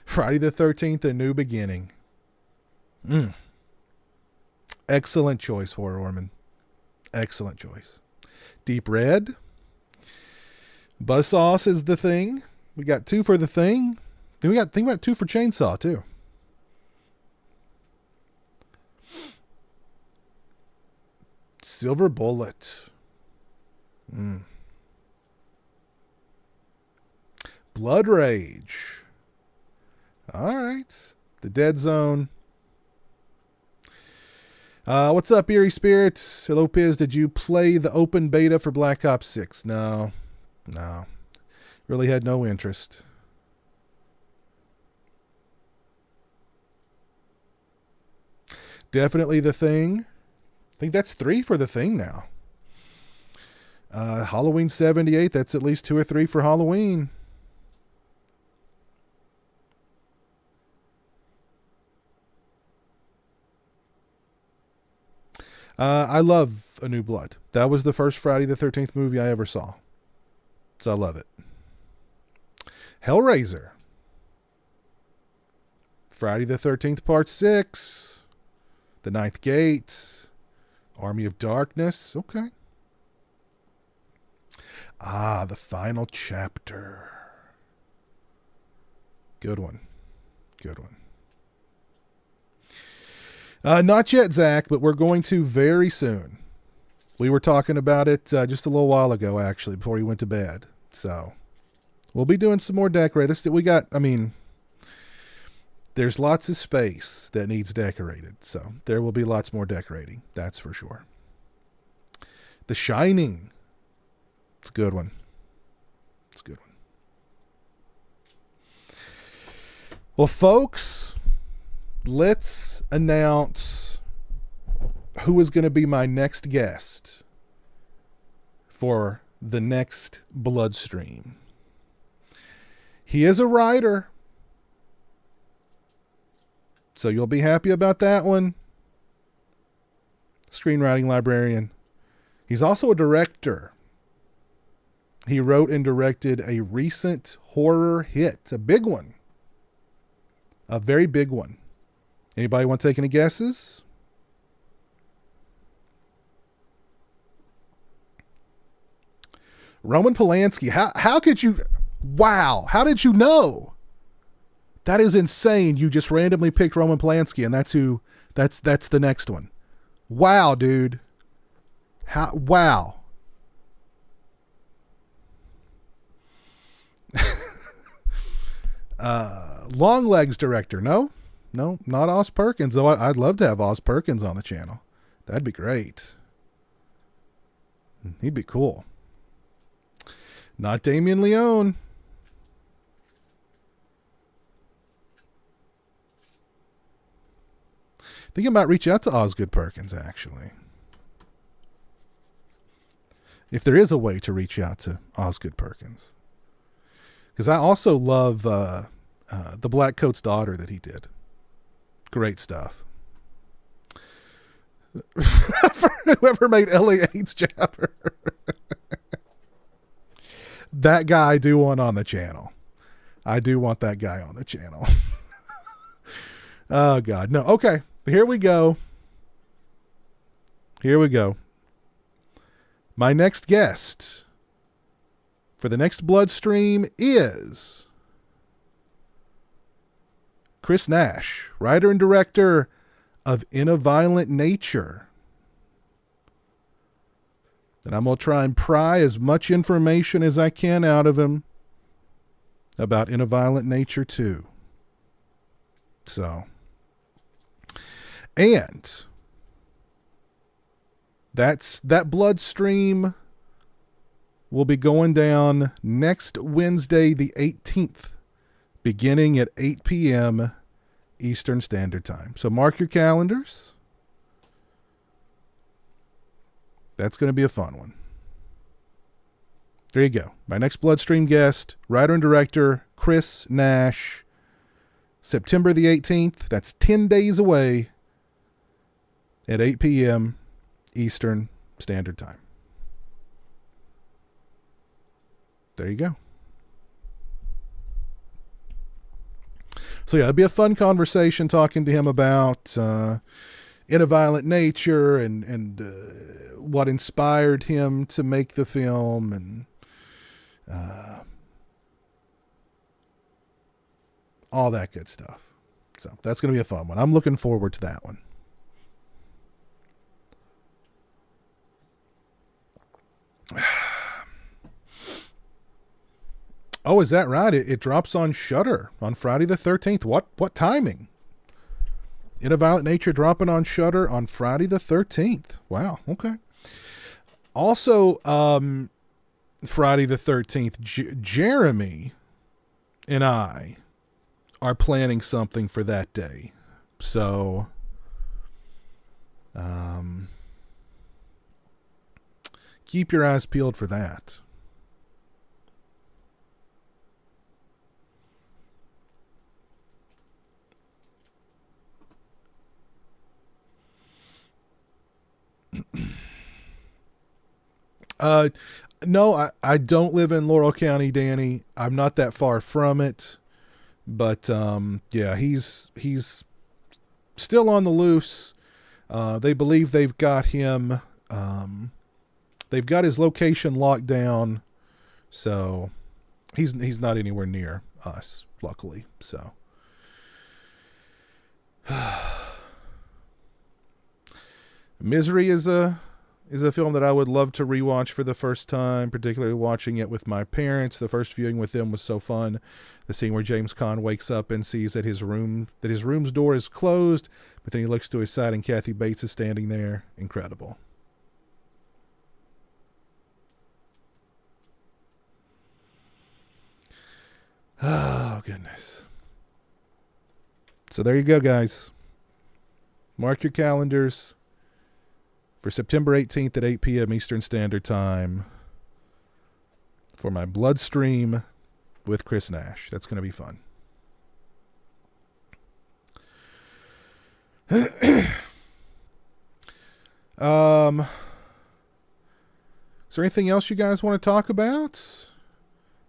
Friday the 13th, A New Beginning. Excellent choice, Horror Orman. Excellent choice. Deep Red. Buzzsaw is The Thing. We got 2 for The Thing. Then we got 2 for Chainsaw, too. Silver Bullet. Blood Rage. All right. The Dead Zone. What's up, Eerie Spirits? Hello, Piz. Did you play the open beta for Black Ops 6? No. Really had no interest. Definitely The Thing. I think that's 3 for The Thing now. Halloween 78. That's at least 2 or 3 for Halloween. I love A New Blood. That was the first Friday the 13th movie I ever saw. So I love it. Hellraiser. Friday the 13th Part 6. The Ninth Gate. Army of Darkness. Okay. The Final Chapter. Good one. Good one. Not yet, Zach, but we're going to very soon. We were talking about it just a little while ago, actually, before you went to bed. So we'll be doing some more decorating. There's lots of space that needs decorated. So there will be lots more decorating. That's for sure. The Shining. It's a good one. It's a good one. Well, folks, let's announce who is going to be my next guest for the next Bloodstream. He is a writer, so you'll be happy about that one. screenwriting librarian. He's also a director. He wrote and directed a recent horror hit, a big one. A very big one. Anybody want to take any guesses? Roman Polanski. How could you... Wow. How did you know? That is insane. You just randomly picked Roman Polanski, and that's the next one. Wow, dude. Wow. Longlegs director. No, not Oz Perkins, though I'd love to have Oz Perkins on the channel. That'd be great. He'd be cool. Not Damien Leone. Think I might reach out to Osgood Perkins, actually. If there is a way to reach out to Osgood Perkins. Because I also love The Black Coat's Daughter that he did. Great stuff. Whoever made Ellie AIDS Jabber. That guy I do want on the channel. I do want that guy on the channel. Oh, God. No. Okay. Here we go. My next guest for the next Bloodstream is Chris Nash, writer and director of In a Violent Nature. And I'm going to try and pry as much information as I can out of him about In a Violent Nature 2. So, and that Bloodstream will be going down next Wednesday, the 18th, beginning at 8 p.m. Eastern Standard Time. So mark your calendars. That's going to be a fun one. There you go. My next Bloodstream guest, writer and director, Chris Nash. September the 18th. That's 10 days away at 8 p.m. Eastern Standard Time. There you go. So yeah, it'd be a fun conversation talking to him about In a Violent Nature and what inspired him to make the film and all that good stuff. So that's going to be a fun one. I'm looking forward to that one. Oh, is that right? It drops on Shudder on Friday the 13th. What timing? In a Violent Nature dropping on Shudder on Friday the 13th. Wow. Okay. Also, Friday the 13th, Jeremy and I are planning something for that day. So, keep your eyes peeled for that. No, I don't live in Laurel County, Danny. I'm not that far from it, but yeah, he's still on the loose. They believe they've got him. They've got his location locked down, so he's not anywhere near us, luckily. So. Misery is a film that I would love to rewatch for the first time, particularly watching it with my parents. The first viewing with them was so fun. The scene where James Caan wakes up and sees that his room's door is closed, but then he looks to his side and Kathy Bates is standing there. Incredible. Oh, goodness. So there you go, guys. Mark your calendars for September 18th at 8 p.m. Eastern Standard Time for my Bloodstream with Chris Nash. That's going to be fun. Is there anything else you guys want to talk about?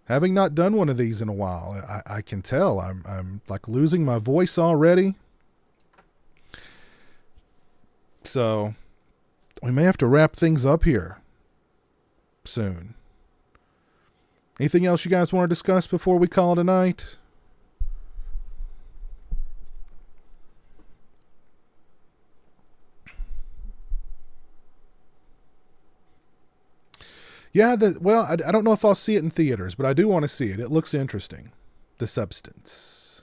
Having not done one of these in a while, I can tell I'm like losing my voice already. So we may have to wrap things up here soon. Anything else you guys want to discuss before we call it a night? Yeah, I don't know if I'll see it in theaters, but I do want to see it. It looks interesting. The Substance.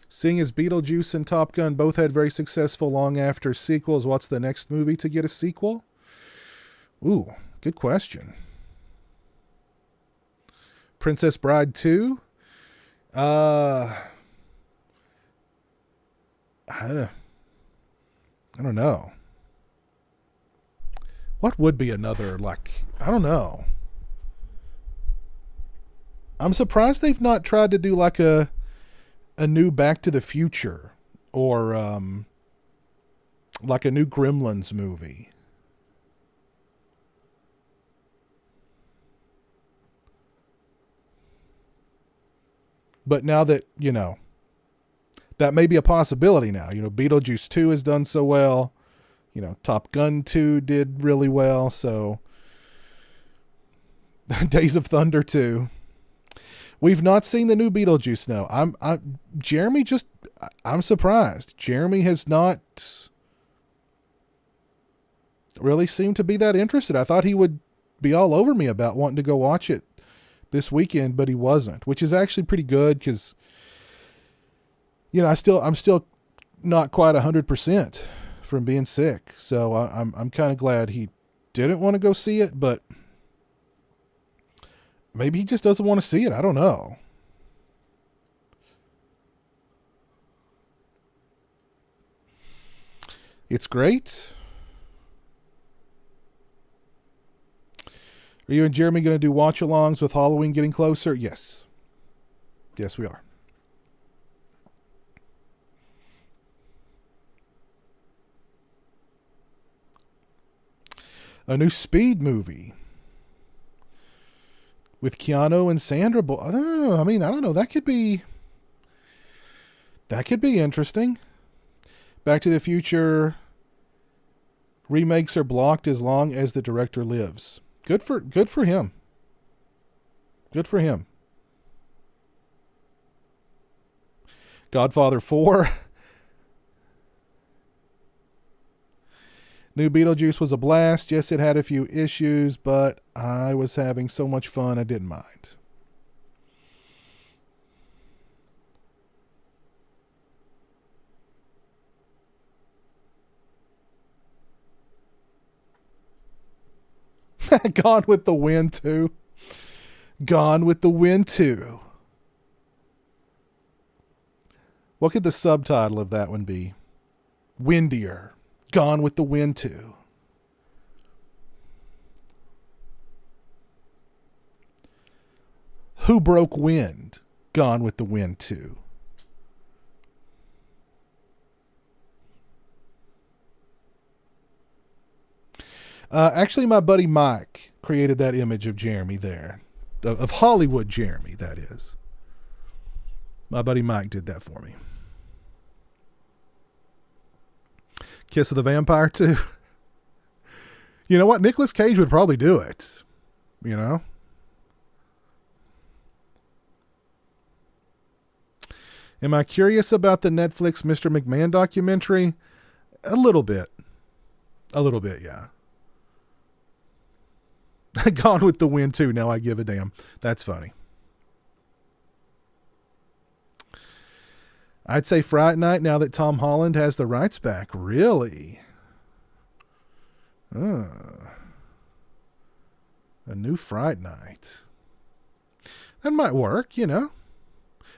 Seeing as Beetlejuice and Top Gun both had very successful long after sequels, what's the next movie to get a sequel? Ooh, good question. Princess Bride 2? I don't know. What would be another, like, I don't know. I'm surprised they've not tried to do like a new Back to the Future or like a new Gremlins movie. But now that, you know, that may be a possibility now. You know, Beetlejuice 2 has done so well. You know, Top Gun 2 did really well. So, Days of Thunder 2. We've not seen the new Beetlejuice. No, I'm surprised. Jeremy has not really seemed to be that interested. I thought he would be all over me about wanting to go watch it this weekend, but he wasn't, which is actually pretty good because, you know, I'm still not quite 100% from being sick. So I'm kind of glad he didn't want to go see it, but maybe he just doesn't want to see it. I don't know. It's great. Are you and Jeremy going to do watch-alongs with Halloween getting closer? Yes. Yes, we are. A new Speed movie with Keanu and Sandra Bullock. I don't know. That could be interesting. Back to the Future remakes are blocked as long as the director lives. Good for him. Good for him. Godfather 4. New Beetlejuice was a blast. Yes, it had a few issues, but I was having so much fun I didn't mind. Gone with the Wind 2. Gone with the Wind 2. What could the subtitle of that one be? Windier. Gone with the Wind 2. Who Broke Wind? Gone with the Wind 2. Actually, my buddy Mike created that image of Jeremy there. Of Hollywood Jeremy, that is. My buddy Mike did that for me. Kiss of the Vampire 2. You know what? Nicolas Cage would probably do it. You know? Am I curious about the Netflix Mr. McMahon documentary? A little bit. A little bit, yeah. Gone with the Wind 2. Now I give a damn. That's funny. I'd say Fright Night now that Tom Holland has the rights back. Really? A new Fright Night. That might work, you know.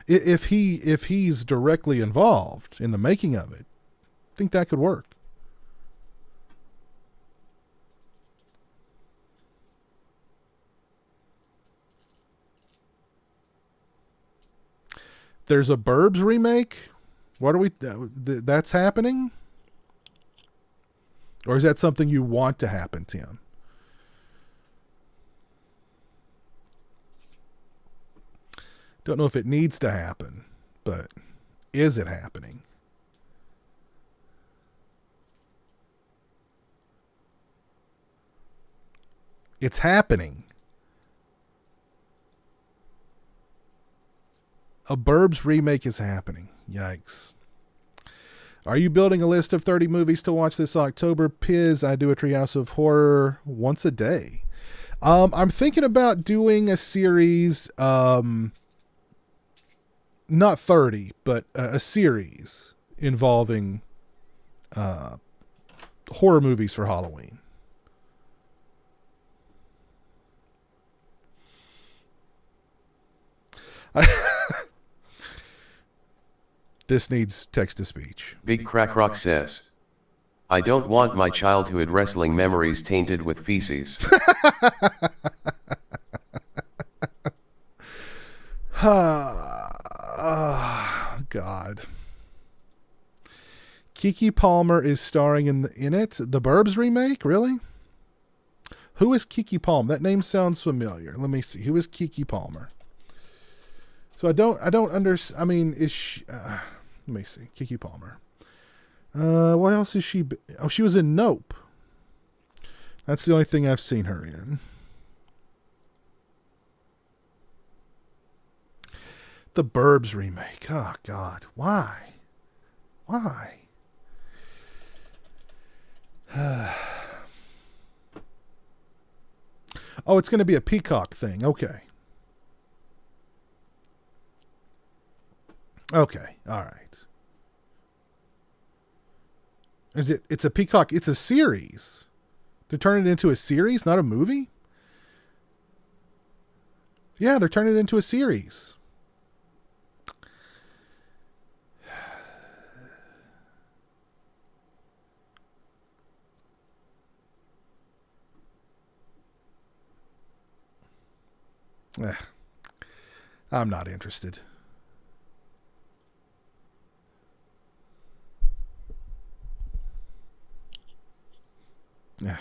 If he's directly involved in the making of it. I think that could work. There's a Burbs remake? What are we... that's happening? Or is that something you want to happen, Tim? Don't know if it needs to happen, but is it happening? It's happening. A Burbs remake is happening. Yikes. Are you building a list of 30 movies to watch this October? Piz, I do a Treehouse of Horror once a day. I'm thinking about doing a series, not 30, but a series involving horror movies for Halloween. This needs text-to-speech. Big Crack Rock says, I don't want my childhood wrestling memories tainted with feces. Oh, God. Keke Palmer is starring in it. The Burbs remake? Really? Who is Keke Palmer? That name sounds familiar. Let me see. Who is Keke Palmer? So I don't understand. I mean, is she... let me see. Keke Palmer. What else is she? Oh, she was in Nope. That's the only thing I've seen her in. The Burbs remake. Oh, God. Why? Why? Oh, it's going to be a Peacock thing. Okay. Okay. All right. It's a Peacock. It's a series. They're turning it into a series, not a movie? Yeah, they're turning it into a series. I'm not interested. Yeah.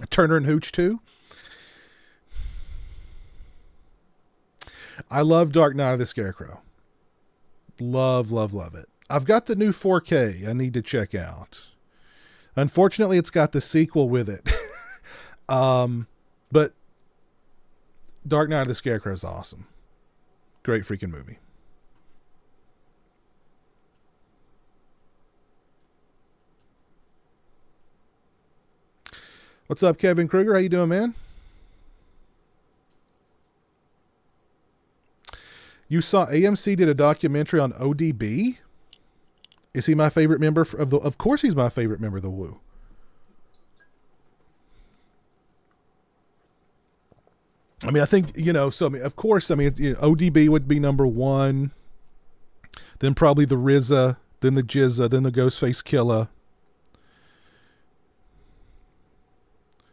Turner and Hooch 2. I love Dark Knight of the Scarecrow. Love it. I've got the new 4K I need to check out. Unfortunately, it's got the sequel with it. But Dark Knight of the Scarecrow is awesome. Great freaking movie. What's up, Kevin Kruger? How you doing, man? You saw AMC did a documentary on ODB? Is he my favorite member of the... Of course he's my favorite member of the Woo. I mean, I think, so I mean, of course, I mean, ODB would be number one. Then probably the RZA, then the Jizza, then the Ghostface Killer.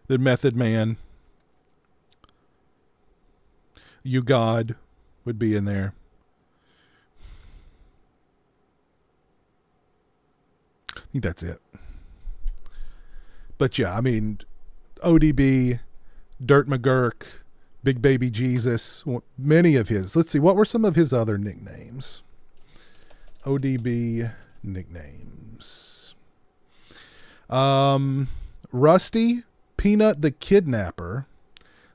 The Method Man. You God would be in there. I think that's it. But yeah, I mean, ODB, Dirt McGurk, Big Baby Jesus, many of his. Let's see, what were some of his other nicknames? ODB nicknames. Rusty, Peanut the Kidnapper,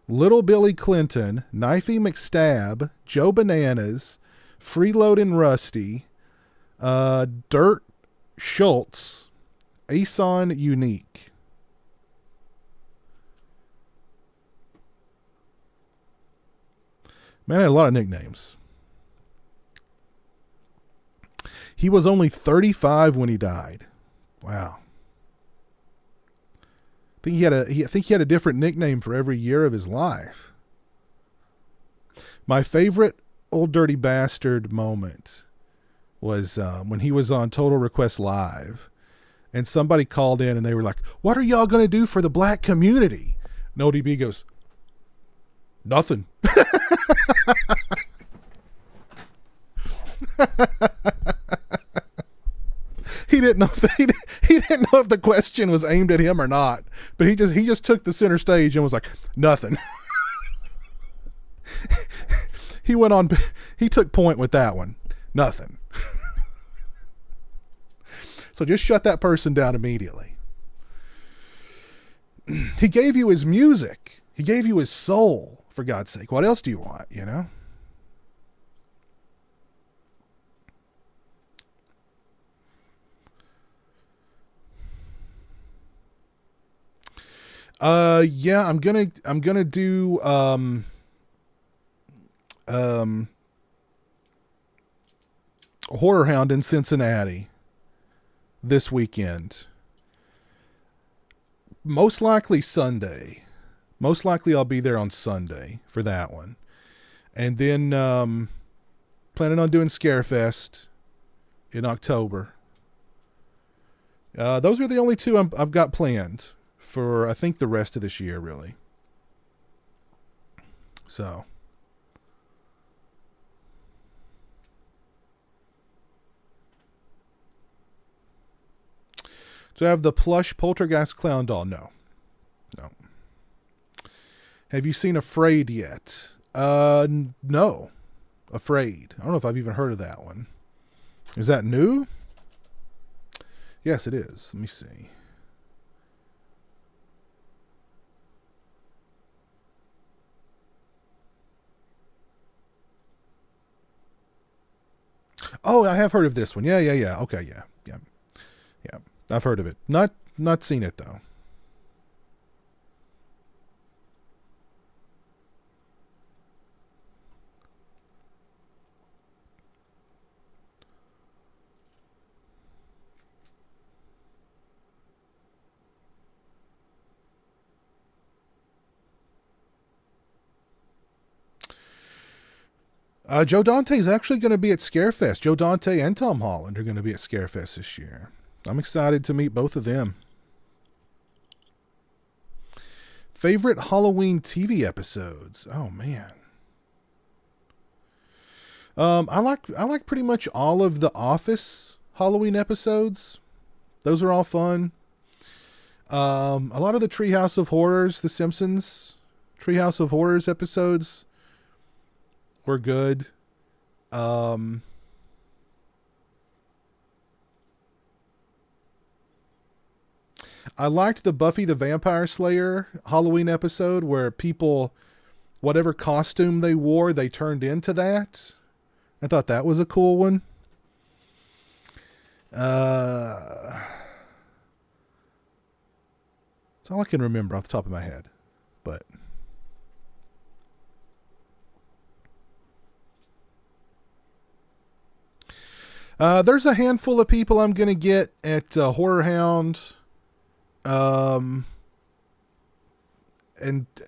Little Billy Clinton, Knifey McStab, Joe Bananas, Freeloadin' Rusty, Dirt Schultz, Ason Unique. Man, I had a lot of nicknames. He was only 35 when he died. Wow. I think he had a different nickname for every year of his life. My favorite Old Dirty Bastard moment was when he was on Total Request Live, and somebody called in and they were like, "What are y'all going to do for the black community?" And ODB goes, "Nothing." He didn't know if he didn't know if the question was aimed at him or not, but he just took the center stage and was like, "Nothing." He went on. He took point with that one. Nothing. So just shut that person down immediately. He gave you his music. He gave you his soul, for God's sake. What else do you want, you know? Yeah, I'm gonna do Horror Hound in Cincinnati this weekend. Most likely Sunday. Most likely I'll be there on Sunday for that one. And then planning on doing Scarefest in October. Those are the only two I've got planned for, I think, the rest of this year, really. So I have the plush Poltergeist clown doll. No. Have you seen Afraid yet? No. Afraid. I don't know if I've even heard of that one. Is that new? Yes, it is. Let me see. Oh, I have heard of this one. Yeah. Okay, yeah. I've heard of it. Not seen it though. Joe Dante's actually going to be at Scarefest. Joe Dante and Tom Holland are going to be at Scarefest this year. I'm excited to meet both of them. Favorite Halloween TV episodes? Oh man. I like pretty much all of the Office Halloween episodes. Those are all fun. A lot of the Treehouse of Horrors, the Simpsons Treehouse of Horrors episodes were good. I liked the Buffy the Vampire Slayer Halloween episode where people, whatever costume they wore, they turned into that. I thought that was a cool one. That's all I can remember off the top of my head. But there's a handful of people I'm going to get at Horror Hound. And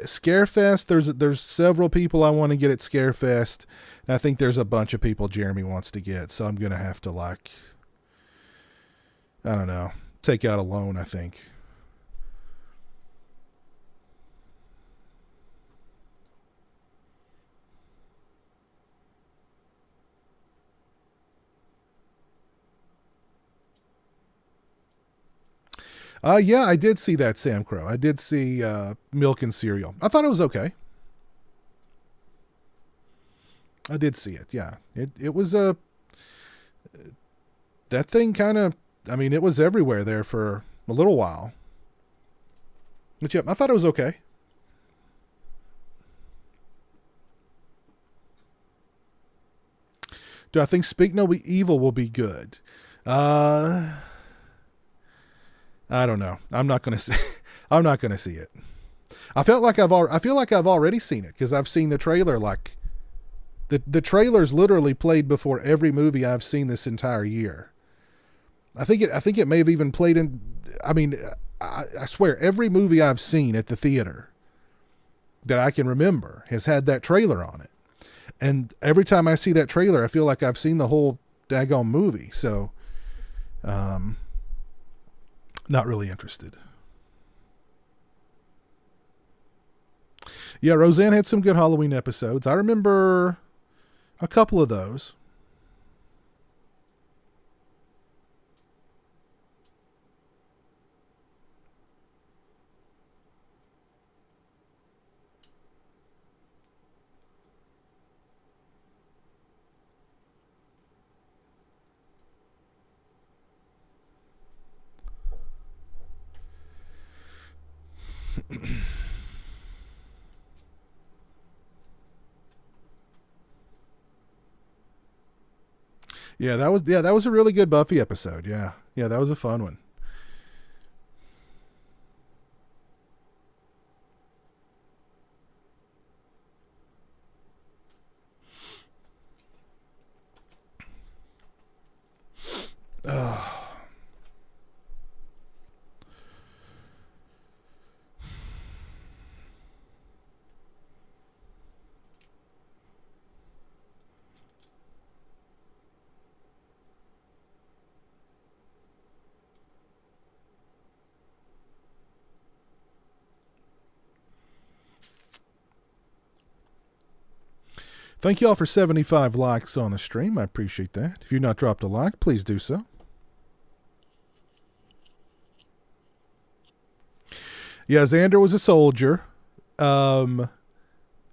Scarefest, there's several people I want to get at Scarefest. And I think there's a bunch of people Jeremy wants to get. So I'm going to have to, I don't know, take out a loan, I think. Yeah, I did see that, Sam Crow. I did see Milk and Cereal. I thought it was okay. I did see it, yeah. It was that thing kind of, I mean, it was everywhere there for a little while. But yeah, I thought it was okay. Do I think Speak No Evil will be good? I don't know. I'm not going to see. I'm not going to see it. I feel like I've already seen it because I've seen the trailer. Like the trailer's literally played before every movie I've seen this entire year. I think it may have even played in. I mean, I swear every movie I've seen at the theater that I can remember has had that trailer on it. And every time I see that trailer, I feel like I've seen the whole daggone movie. So, Not really interested. Yeah, Roseanne had some good Halloween episodes. I remember a couple of those. Yeah, that was a really good Buffy episode. Yeah. Yeah, that was a fun one. Oh. Thank you all for 75 likes on the stream. I appreciate that. If you've not dropped a like, please do so. Yeah, Xander was a soldier. The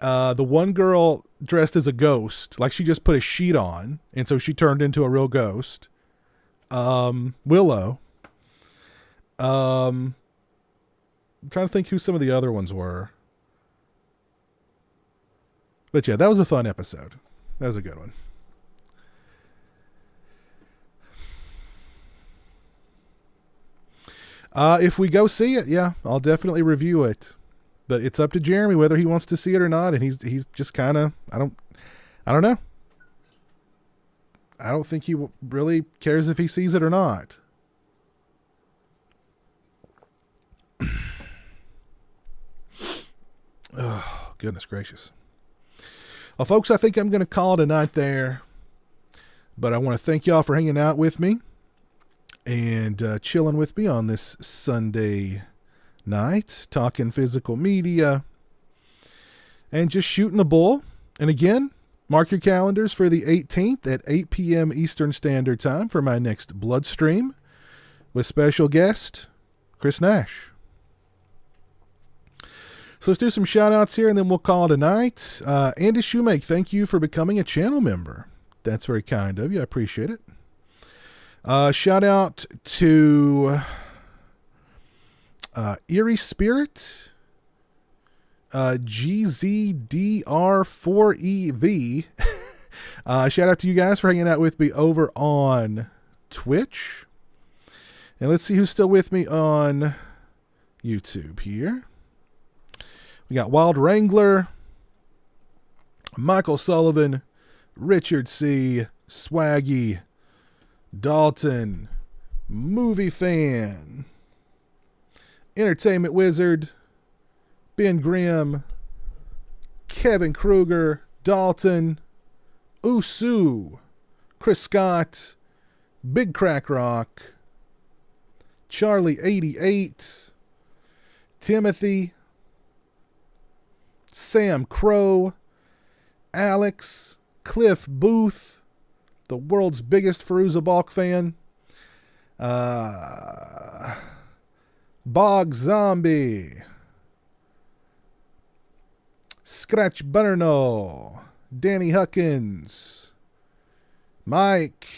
one girl dressed as a ghost, like she just put a sheet on, and so she turned into a real ghost. Willow. I'm trying to think who some of the other ones were. But yeah, that was a fun episode. That was a good one. If we go see it, yeah, I'll definitely review it. But it's up to Jeremy whether he wants to see it or not, and he's just kind of I don't know. I don't think he really cares if he sees it or not. Oh, goodness gracious. Well, folks, I think I'm going to call it a night there. But I want to thank y'all for hanging out with me and chilling with me on this Sunday night, talking physical media and just shooting the bull. And again, mark your calendars for the 18th at 8 p.m. Eastern Standard Time for my next Bloodstream with special guest Chris Nash. So let's do some shout outs here and then we'll call it a night. Andy Shoemake, thank you for becoming a channel member. That's very kind of you. I appreciate it. Shout out to Eerie Spirit, GZDR4EV. Shout out to you guys for hanging out with me over on Twitch. And let's see who's still with me on YouTube here. We got Wild Wrangler, Michael Sullivan, Richard C., Swaggy, Dalton, Movie Fan, Entertainment Wizard, Ben Grimm, Kevin Kruger, Dalton, Usu, Chris Scott, Big Crack Rock, Charlie 88, Timothy, Sam Crow, Alex, Cliff Booth, the world's biggest Fairuza Balk fan, Bog Zombie, Scratch Butterno, Danny Huckins, Mike,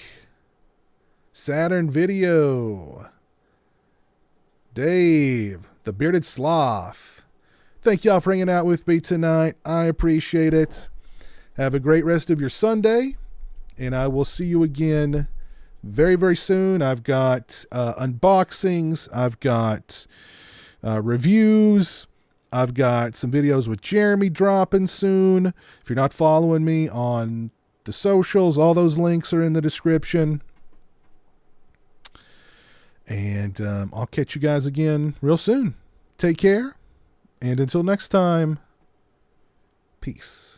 Saturn Video, Dave, the Bearded Sloth. Thank y'all for hanging out with me tonight. I appreciate it. Have a great rest of your Sunday, and I will see you again very, very soon. I've got unboxings. I've got reviews. I've got some videos with Jeremy dropping soon. If you're not following me on the socials, all those links are in the description. And I'll catch you guys again real soon. Take care. And until next time, peace.